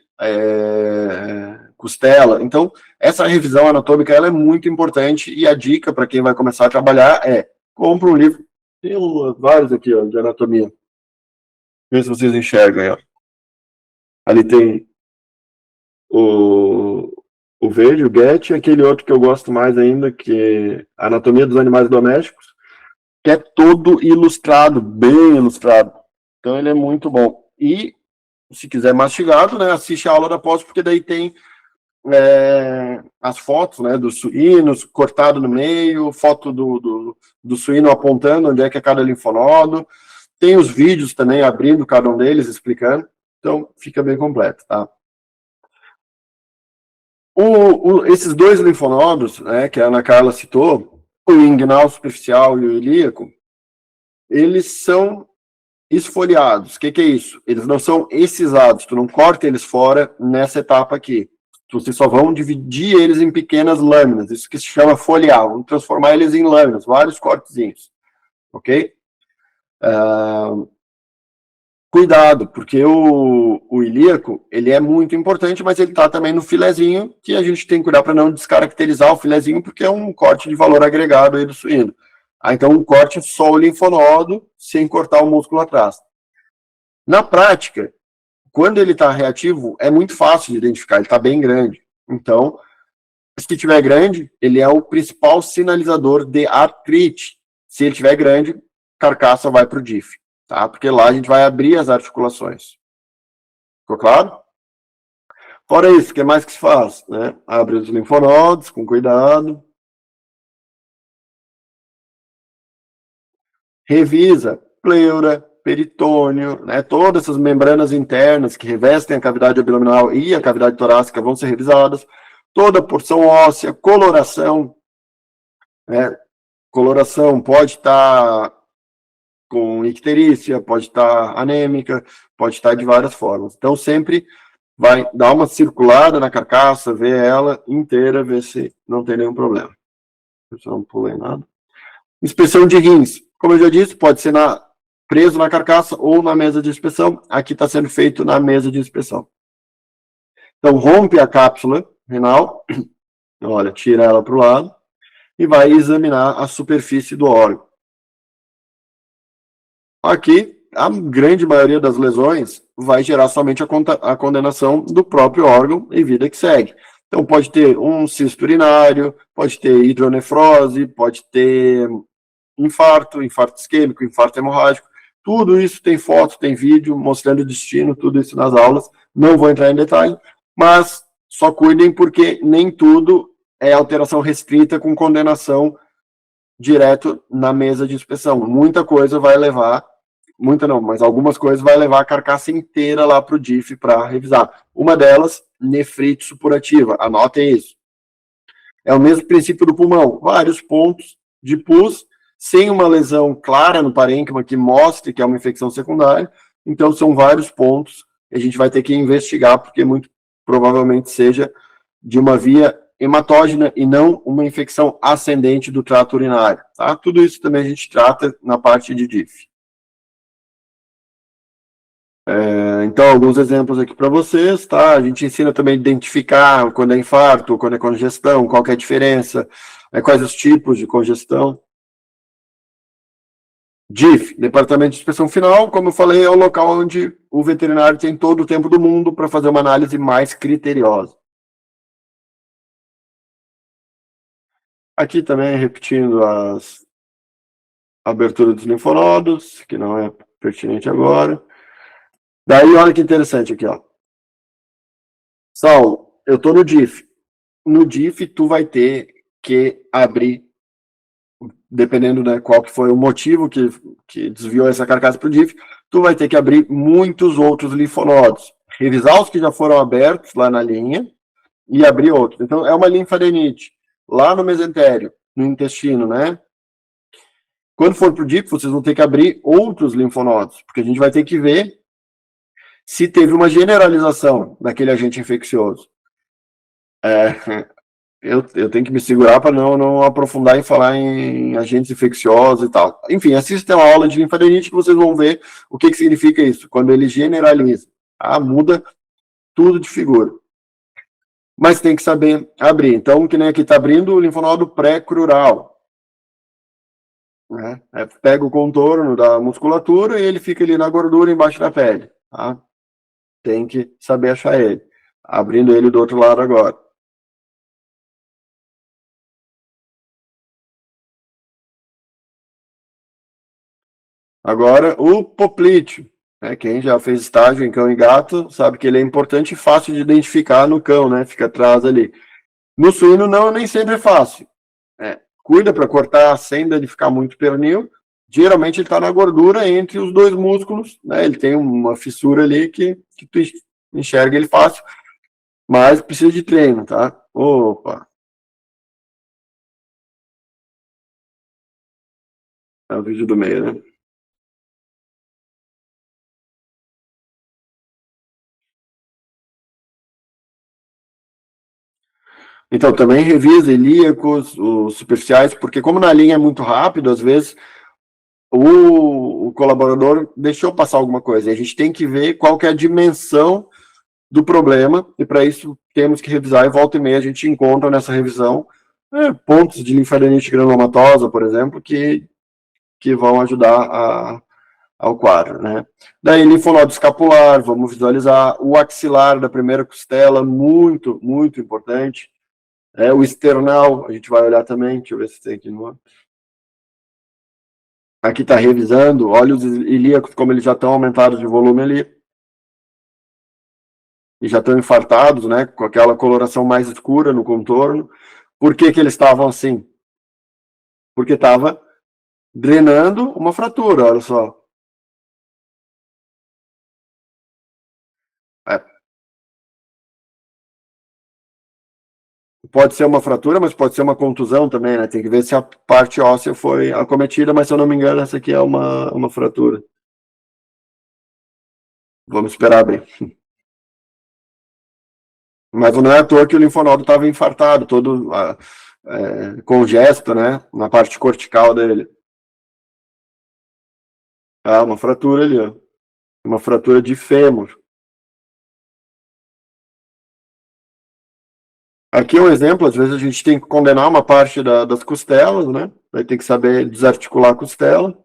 costela. Então, essa revisão anatômica ela é muito importante e a dica para quem vai começar a trabalhar é compra um livro. Tem vários aqui, ó, de anatomia. Vê se vocês enxergam aí, ó. Ali tem o verde, o Goethe, e aquele outro que eu gosto mais ainda, que é Anatomia dos Animais Domésticos, que é todo ilustrado, bem ilustrado. Então ele é muito bom. E, se quiser mastigado, né, assiste a aula da pós, porque daí tem as fotos, né, dos suínos, cortado no meio, foto do suíno apontando onde é que é cada linfonodo. Tem os vídeos também, abrindo cada um deles, explicando. Então, fica bem completo, tá? Esses dois linfonodos, né, que a Ana Carla citou, o inguinal superficial e o ilíaco, eles são esfoliados. O que é isso? Eles não são excisados, tu não corta eles fora nessa etapa aqui. Vocês só vão dividir eles em pequenas lâminas, isso que se chama foliar, vamos transformar eles em lâminas, vários cortezinhos, ok? Cuidado, porque o ilíaco, ele é muito importante, mas ele está também no filezinho, que a gente tem que cuidar para não descaracterizar o filezinho, porque é um corte de valor agregado aí do suíno. Então, um corte só o linfonodo, sem cortar o músculo atrás. Na prática, quando ele está reativo, é muito fácil de identificar, ele está bem grande. Então, se estiver grande, ele é o principal sinalizador de artrite. Se ele estiver grande, carcaça vai para o DIF. Tá? Porque lá a gente vai abrir as articulações. Ficou claro? Fora isso, o que mais que se faz? Né? Abre os linfonodos com cuidado. Revisa pleura, peritônio, né? Todas essas membranas internas que revestem a cavidade abdominal e a cavidade torácica vão ser revisadas. Toda a porção óssea, coloração. Né? Coloração pode estar com icterícia, pode estar anêmica, pode estar de várias formas. Então, sempre vai dar uma circulada na carcaça, ver ela inteira, ver se não tem nenhum problema. Eu só não pulei nada. Inspeção de rins. Como eu já disse, pode ser preso na carcaça ou na mesa de inspeção. Aqui está sendo feito na mesa de inspeção. Então, rompe a cápsula renal, olha, tira ela para o lado, e vai examinar a superfície do órgão. Aqui, a grande maioria das lesões vai gerar somente a condenação do próprio órgão e vida que segue. Então, pode ter um cisto urinário, pode ter hidronefrose, pode ter infarto isquêmico, infarto hemorrágico. Tudo isso tem foto, tem vídeo mostrando o destino, tudo isso nas aulas. Não vou entrar em detalhe, mas só cuidem porque nem tudo é alteração restrita com condenação direto na mesa de inspeção. Muita coisa vai levar, muita não, mas algumas coisas vai levar a carcaça inteira lá para o DIF para revisar. Uma delas, nefrite supurativa, anotem isso. É o mesmo princípio do pulmão, vários pontos de pus, sem uma lesão clara no parênquima que mostre que é uma infecção secundária. Então, são vários pontos que a gente vai ter que investigar, porque muito provavelmente seja de uma via hematógena e não uma infecção ascendente do trato urinário, tá? Tudo isso também a gente trata na parte de DIF. Então, alguns exemplos aqui para vocês, tá? A gente ensina também a identificar quando é infarto, quando é congestão, qual que é a diferença, quais os tipos de congestão. DIF, Departamento de Inspeção Final, como eu falei, é o local onde o veterinário tem todo o tempo do mundo para fazer uma análise mais criteriosa. Aqui também, repetindo as aberturas dos linfonodos, que não é pertinente agora. Daí, olha que interessante aqui, ó. Saulo, eu tô no DIF. No DIF, tu vai ter que abrir, dependendo, né, qual que foi o motivo que desviou essa carcaça para o DIF, tu vai ter que abrir muitos outros linfonodos. Revisar os que já foram abertos lá na linha e abrir outros. Então, é uma linfadenite lá no mesentério, no intestino, né? Quando for para o DIF, vocês vão ter que abrir outros linfonodos, porque a gente vai ter que ver se teve uma generalização daquele agente infeccioso. Eu tenho que me segurar para não aprofundar em falar em agentes infecciosos e tal. Enfim, assistam a aula de linfadenite que vocês vão ver o que significa isso, quando ele generaliza. Tá? Muda tudo de figura. Mas tem que saber abrir. Então, que nem aqui está abrindo o linfonodo pré-crural. Né? Pega o contorno da musculatura e ele fica ali na gordura embaixo da pele. Tá? Tem que saber achar ele. Abrindo ele do outro lado agora. Agora, o poplíteo. Né? Quem já fez estágio em cão e gato sabe que ele é importante e fácil de identificar no cão, né? Fica atrás ali. No suíno, não, nem sempre é fácil. Cuida para cortar sem danificar muito o pernil. Geralmente ele está na gordura entre os dois músculos, né? Ele tem uma fissura ali que tu enxerga ele fácil, mas precisa de treino, tá? Opa! É o vídeo do meio, né? Então, também revisa ilíacos, os superficiais, porque como na linha é muito rápido, às vezes o colaborador deixou passar alguma coisa. E a gente tem que ver qual que é a dimensão do problema, e para isso temos que revisar, e volta e meia a gente encontra nessa revisão pontos de linfadenite granulomatosa, por exemplo, que vão ajudar ao quadro, né? Daí, linfonodo escapular, vamos visualizar o axilar da primeira costela, muito, muito importante. O external, a gente vai olhar também, deixa eu ver se tem aqui no... Aqui está revisando, olha os ilíacos, como eles já estão aumentados de volume ali. E já estão infartados, né, com aquela coloração mais escura no contorno. Por que eles estavam assim? Porque estava drenando uma fratura, olha só. Pode ser uma fratura, mas pode ser uma contusão também, né? Tem que ver se a parte óssea foi acometida, mas se eu não me engano, essa aqui é uma fratura. Vamos esperar bem. Mas não é à toa que o linfonodo estava infartado, todo congesto, né? Na parte cortical dele. Uma fratura ali, ó. Uma fratura de fêmur. Aqui é um exemplo, às vezes a gente tem que condenar uma parte das costelas, né? Vai ter que saber desarticular a costela.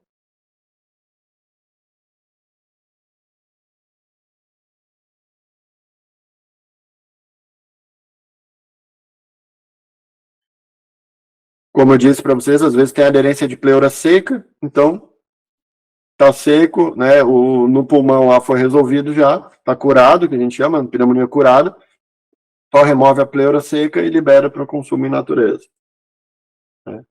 Como eu disse para vocês, às vezes tem aderência de pleura seca, então tá seco, né? No pulmão lá foi resolvido já, tá curado, que a gente chama, pneumonia curada. Só remove a pleura seca e libera para o consumo em natureza. Né?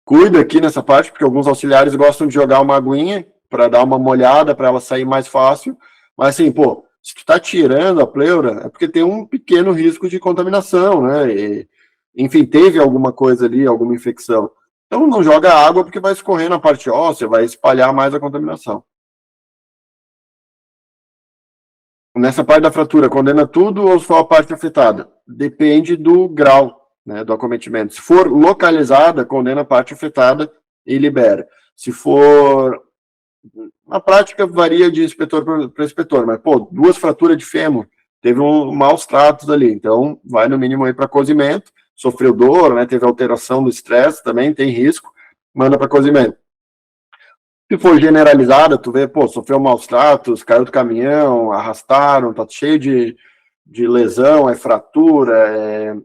Cuida aqui nessa parte, porque alguns auxiliares gostam de jogar uma aguinha para dar uma molhada, para ela sair mais fácil. Mas assim, pô, se tu tá tirando a pleura, é porque tem um pequeno risco de contaminação, né? Enfim, teve alguma coisa ali, alguma infecção. Então não joga água porque vai escorrer na parte óssea, vai espalhar mais a contaminação. Nessa parte da fratura, condena tudo ou só a parte afetada? Depende do grau, né, do acometimento. Se for localizada, condena a parte afetada e libera. Se for... Na prática, varia de inspetor para inspetor, mas, pô, 2 fraturas de fêmur, teve maus tratos ali, então vai no mínimo aí para cozimento, sofreu dor, né, teve alteração do estresse também, tem risco, manda para cozimento. Se for generalizada, tu vê, pô, sofreu maus tratos, caiu do caminhão, arrastaram, tá cheio de lesão, é fratura,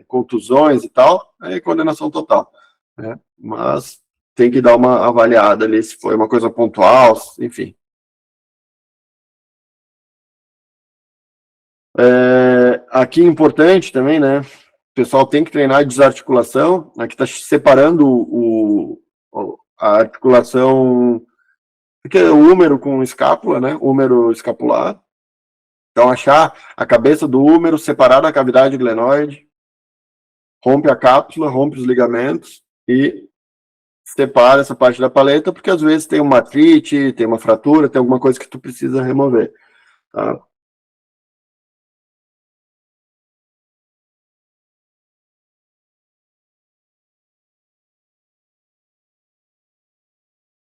contusões e tal, é condenação total, né? Mas tem que dar uma avaliada ali se foi uma coisa pontual, enfim. Aqui importante também, né? O pessoal tem que treinar desarticulação. Aqui está separando a articulação, porque é o húmero com escápula, né? Húmero escapular. Então, achar a cabeça do húmero, separar da cavidade glenoide, rompe a cápsula, rompe os ligamentos e separa essa parte da paleta, porque às vezes tem uma artrite, tem uma fratura, tem alguma coisa que tu precisa remover, tá?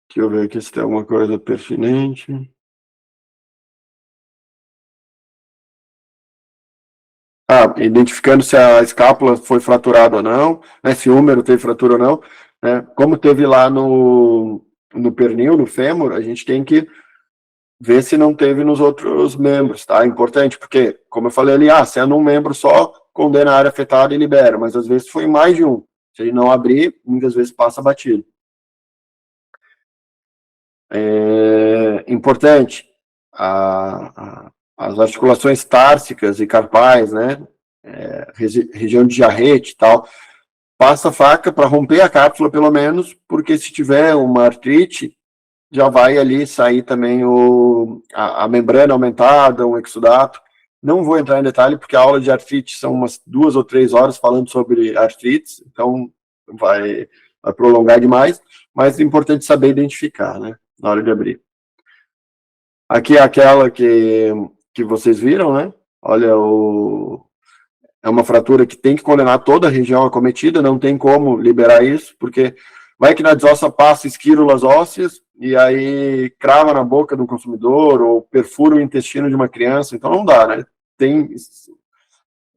Deixa eu ver aqui se tem alguma coisa pertinente. Identificando se a escápula foi fraturada ou não, né, se o húmero teve fratura ou não, né, como teve lá no pernil, no fêmur, a gente tem que ver se não teve nos outros membros, tá? É importante, porque, como eu falei ali, se é num membro só, condena a área afetada e libera, mas às vezes foi mais de um. Se ele não abrir, muitas vezes passa batido. Importante, as articulações társicas e carpais, né? Região de jarrete e tal, passa a faca para romper a cápsula, pelo menos, porque se tiver uma artrite, já vai ali sair também a membrana aumentada, um exudato. Não vou entrar em detalhe, porque a aula de artrite são umas 2 ou 3 horas falando sobre artrites, então vai prolongar demais, mas é importante saber identificar, né, na hora de abrir. Aqui é aquela que vocês viram, né? Olha, é uma fratura que tem que condenar toda a região acometida, não tem como liberar isso, porque vai que na desossa passa esquírulas ósseas e aí crava na boca do consumidor ou perfura o intestino de uma criança, então não dá, né? Tem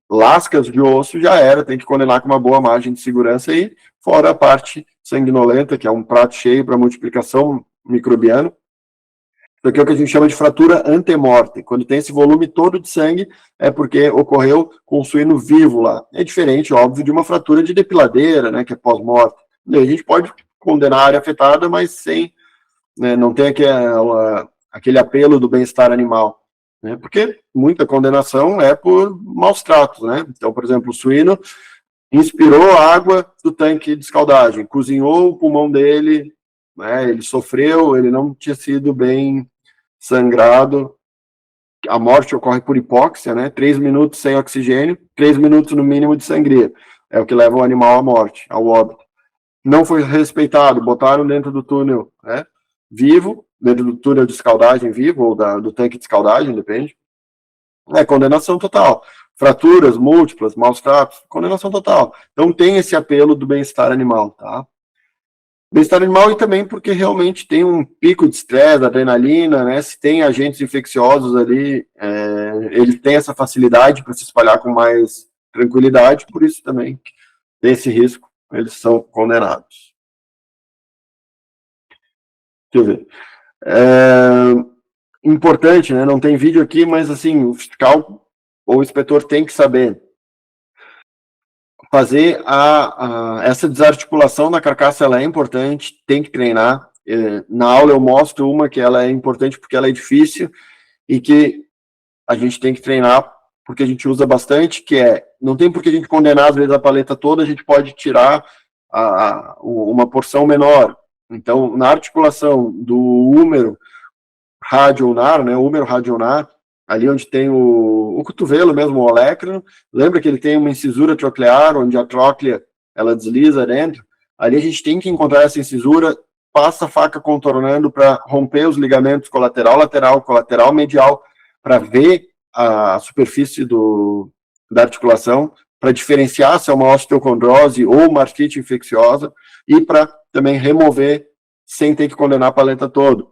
lascas de osso, já era, tem que condenar com uma boa margem de segurança aí, fora a parte sanguinolenta, que é um prato cheio para multiplicação microbiana. Isso aqui é o que a gente chama de fratura antemortem. Quando tem esse volume todo de sangue, é porque ocorreu com o suíno vivo lá. É diferente, óbvio, de uma fratura de depiladeira, né, que é pós-morte. A gente pode condenar a área afetada, mas sem, né, não tem aquele apelo do bem-estar animal, né, porque muita condenação é por maus tratos, né. Então, por exemplo, o suíno inspirou a água do tanque de escaldagem, cozinhou o pulmão dele, né, ele sofreu, ele não tinha sido bem sangrado, a morte ocorre por hipóxia, né? 3 minutos sem oxigênio, 3 minutos no mínimo de sangria. É o que leva o animal à morte, ao óbito. Não foi respeitado, botaram dentro do túnel, né? Vivo, dentro do túnel de escaldagem vivo, ou do tanque de escaldagem, depende. Condenação total. Fraturas múltiplas, maus tratos, condenação total. Então tem esse apelo do bem-estar animal, tá? Bem-estar animal e também porque realmente tem um pico de estresse, adrenalina, né? Se tem agentes infecciosos ali, ele tem essa facilidade para se espalhar com mais tranquilidade, por isso também tem esse risco, eles são condenados. Deixa eu ver. Importante, né? Não tem vídeo aqui, mas assim, o fiscal ou o inspetor tem que saber fazer essa desarticulação da carcaça, ela é importante, tem que treinar. Na aula eu mostro uma que ela é importante porque ela é difícil e que a gente tem que treinar porque a gente usa bastante, que não tem por que a gente condenar às vezes a paleta toda, a gente pode tirar uma porção menor. Então, na articulação do húmero radioulnar, né, o húmero radioulnar, ali onde tem o cotovelo mesmo, o olecrano, lembra que ele tem uma incisura troclear, onde a tróclea, ela desliza dentro? Ali a gente tem que encontrar essa incisura, passa a faca contornando para romper os ligamentos colateral, lateral, colateral, medial, para ver a superfície da articulação, para diferenciar se é uma osteocondrose ou uma artrite infecciosa, e para também remover sem ter que condenar a paleta toda.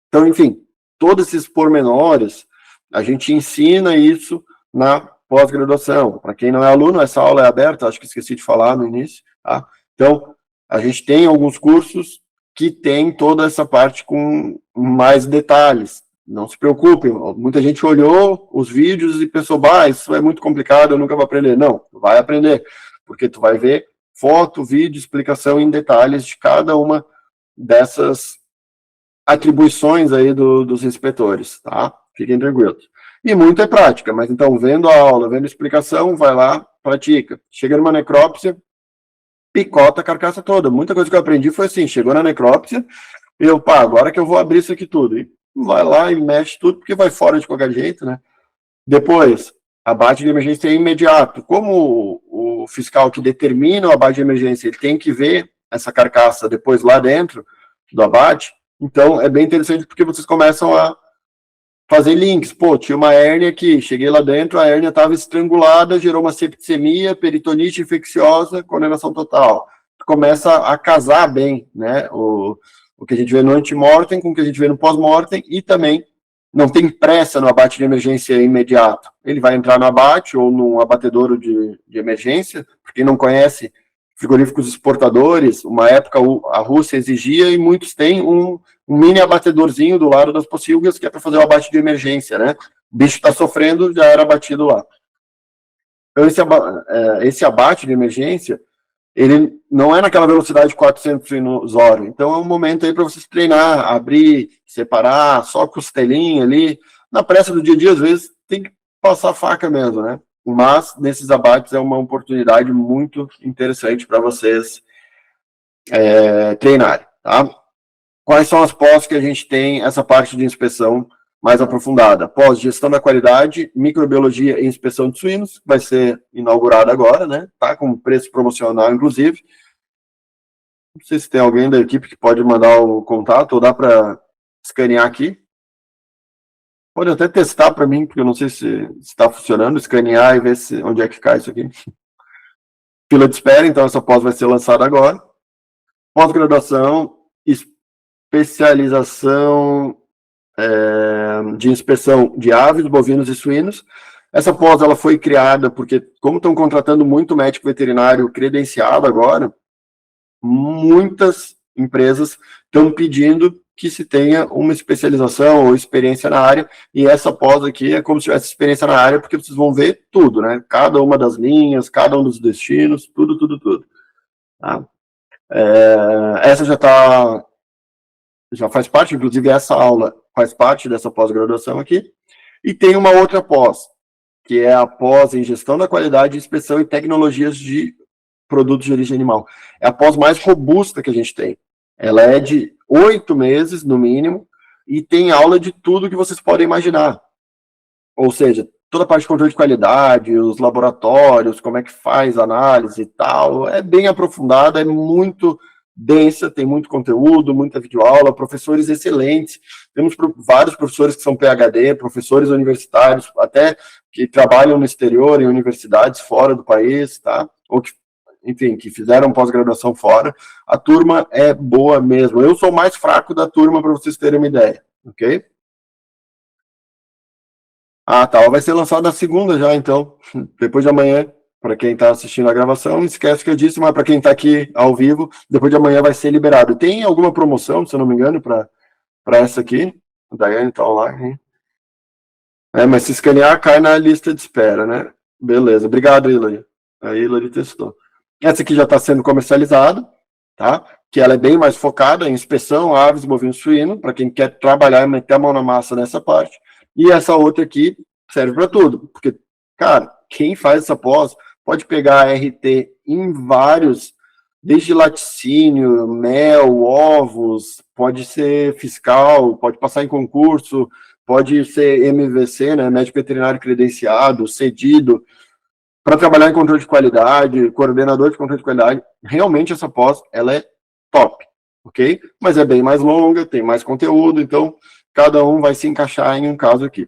Então, enfim, todos esses pormenores, a gente ensina isso na pós-graduação. Para quem não é aluno, essa aula é aberta, acho que esqueci de falar no início, tá? Então, a gente tem alguns cursos que tem toda essa parte com mais detalhes. Não se preocupem, muita gente olhou os vídeos e pensou, bah, isso é muito complicado, eu nunca vou aprender. Não, vai aprender, porque tu vai ver foto, vídeo, explicação em detalhes de cada uma dessas atribuições aí dos inspetores, tá? Fiquem tranquilos. E muito é prática, mas então, vendo a aula, vendo a explicação, vai lá, pratica. Chega numa necrópsia, picota a carcaça toda. Muita coisa que eu aprendi foi assim, chegou na necrópsia, eu, pá, agora que eu vou abrir isso aqui tudo. E vai lá e mexe tudo, porque vai fora de qualquer jeito, né? Depois, abate de emergência é imediato. Como o fiscal que determina o abate de emergência, ele tem que ver essa carcaça depois lá dentro do abate, então é bem interessante porque vocês começam a fazer links. Pô, tinha uma hérnia aqui, cheguei lá dentro, a hérnia estava estrangulada, gerou uma septicemia, peritonite infecciosa, condenação total. Começa a casar bem, né, o que a gente vê no antemortem com o que a gente vê no pós-mortem, e também não tem pressa no abate de emergência imediato. Ele vai entrar no abate ou no abatedouro de emergência, porque quem não conhece frigoríficos exportadores, uma época a Rússia exigia e muitos têm um mini abatedorzinho do lado das pocilgas que é para fazer o abate de emergência, né? O bicho está sofrendo, já era abatido lá. Então, esse abate de emergência, ele não é naquela velocidade 400 sinusório. Então, é um momento aí para vocês treinar, abrir, separar, só costelinha ali. Na pressa do dia a dia, às vezes, tem que passar a faca mesmo, né? Mas, nesses abates, é uma oportunidade muito interessante para vocês treinarem, tá? Quais são as pós que a gente tem essa parte de inspeção mais aprofundada? Pós gestão da qualidade, microbiologia e inspeção de suínos, vai ser inaugurada agora, né? Tá com preço promocional, inclusive. Não sei se tem alguém da equipe que pode mandar o contato, ou dá para escanear aqui. Pode até testar para mim, porque eu não sei se está funcionando, escanear e ver onde é que cai isso aqui. Fila de espera, então essa pós vai ser lançada agora. Pós-graduação, especialização de inspeção de aves, bovinos e suínos. Essa pós ela foi criada porque, como estão contratando muito médico veterinário credenciado agora, muitas empresas estão pedindo que se tenha uma especialização ou experiência na área, e essa pós aqui é como se tivesse experiência na área, porque vocês vão ver tudo, né? Cada uma das linhas, cada um dos destinos, tudo. Tá? Essa já faz parte, inclusive essa aula faz parte dessa pós-graduação aqui, e tem uma outra pós, que é a pós em gestão da qualidade, inspeção e tecnologias de produtos de origem animal. É a pós mais robusta que a gente tem. Ela é de 8 meses, no mínimo, e tem aula de tudo que vocês podem imaginar. Ou seja, toda a parte de controle de qualidade, os laboratórios, como é que faz análise e tal, é bem aprofundada, é muito densa, tem muito conteúdo, muita videoaula, professores excelentes, temos vários professores que são PhD, professores universitários, até que trabalham no exterior, em universidades fora do país, tá? Ou que, enfim, que fizeram pós-graduação fora. A turma é boa mesmo. Eu sou o mais fraco da turma, para vocês terem uma ideia, ok? Ah, tá, vai ser lançado na segunda já, então, depois de amanhã. Para quem está assistindo a gravação, não esquece que eu disse, mas para quem está aqui ao vivo, depois de amanhã vai ser liberado. Tem alguma promoção, se eu não me engano, para essa aqui? A Daiane está online. Mas se escanear, cai na lista de espera, né? Beleza, obrigado, Hilary. A Hilary testou. Essa aqui já está sendo comercializada, tá? Que ela é bem mais focada em inspeção, aves, bovinos, suínos, para quem quer trabalhar e meter a mão na massa nessa parte. E essa outra aqui serve para tudo, porque, cara, quem faz essa pós pode pegar a RT em vários, desde laticínio, mel, ovos, pode ser fiscal, pode passar em concurso, pode ser MVC, né, médico veterinário credenciado, cedido. para trabalhar em controle de qualidade, coordenador de controle de qualidade, realmente essa pós, ela é top, ok? Mas é bem mais longa, tem mais conteúdo, então cada um vai se encaixar em um caso aqui.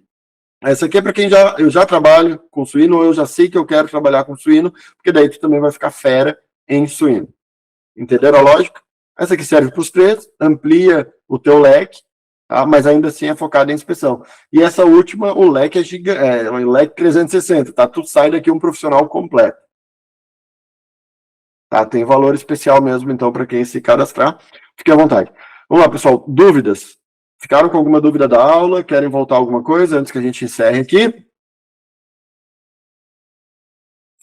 Essa aqui é para quem eu já trabalho com suíno, ou eu já sei que eu quero trabalhar com suíno, porque daí tu também vai ficar fera em suíno. Entenderam a lógica? Essa aqui serve para os três, amplia o teu leque, tá? Mas ainda assim é focada em inspeção. E essa última, o leque é gigante, o leque 360, tá? Tu sai daqui um profissional completo. Tá? Tem valor especial mesmo, então, para quem se cadastrar. Fique à vontade. Vamos lá, pessoal. Dúvidas? Ficaram com alguma dúvida da aula? Querem voltar alguma coisa antes que a gente encerre aqui?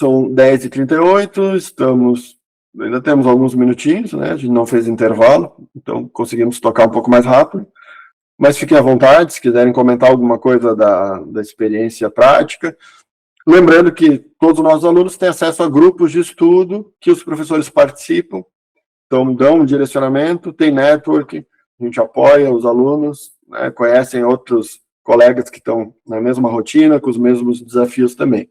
São 10h38, ainda temos alguns minutinhos, né? A gente não fez intervalo, então conseguimos tocar um pouco mais rápido. Mas fiquem à vontade, se quiserem comentar alguma coisa da experiência prática. Lembrando que todos os nossos alunos têm acesso a grupos de estudo que os professores participam, então dão um direcionamento, tem network, a gente apoia os alunos, né, conhecem outros colegas que estão na mesma rotina, com os mesmos desafios também.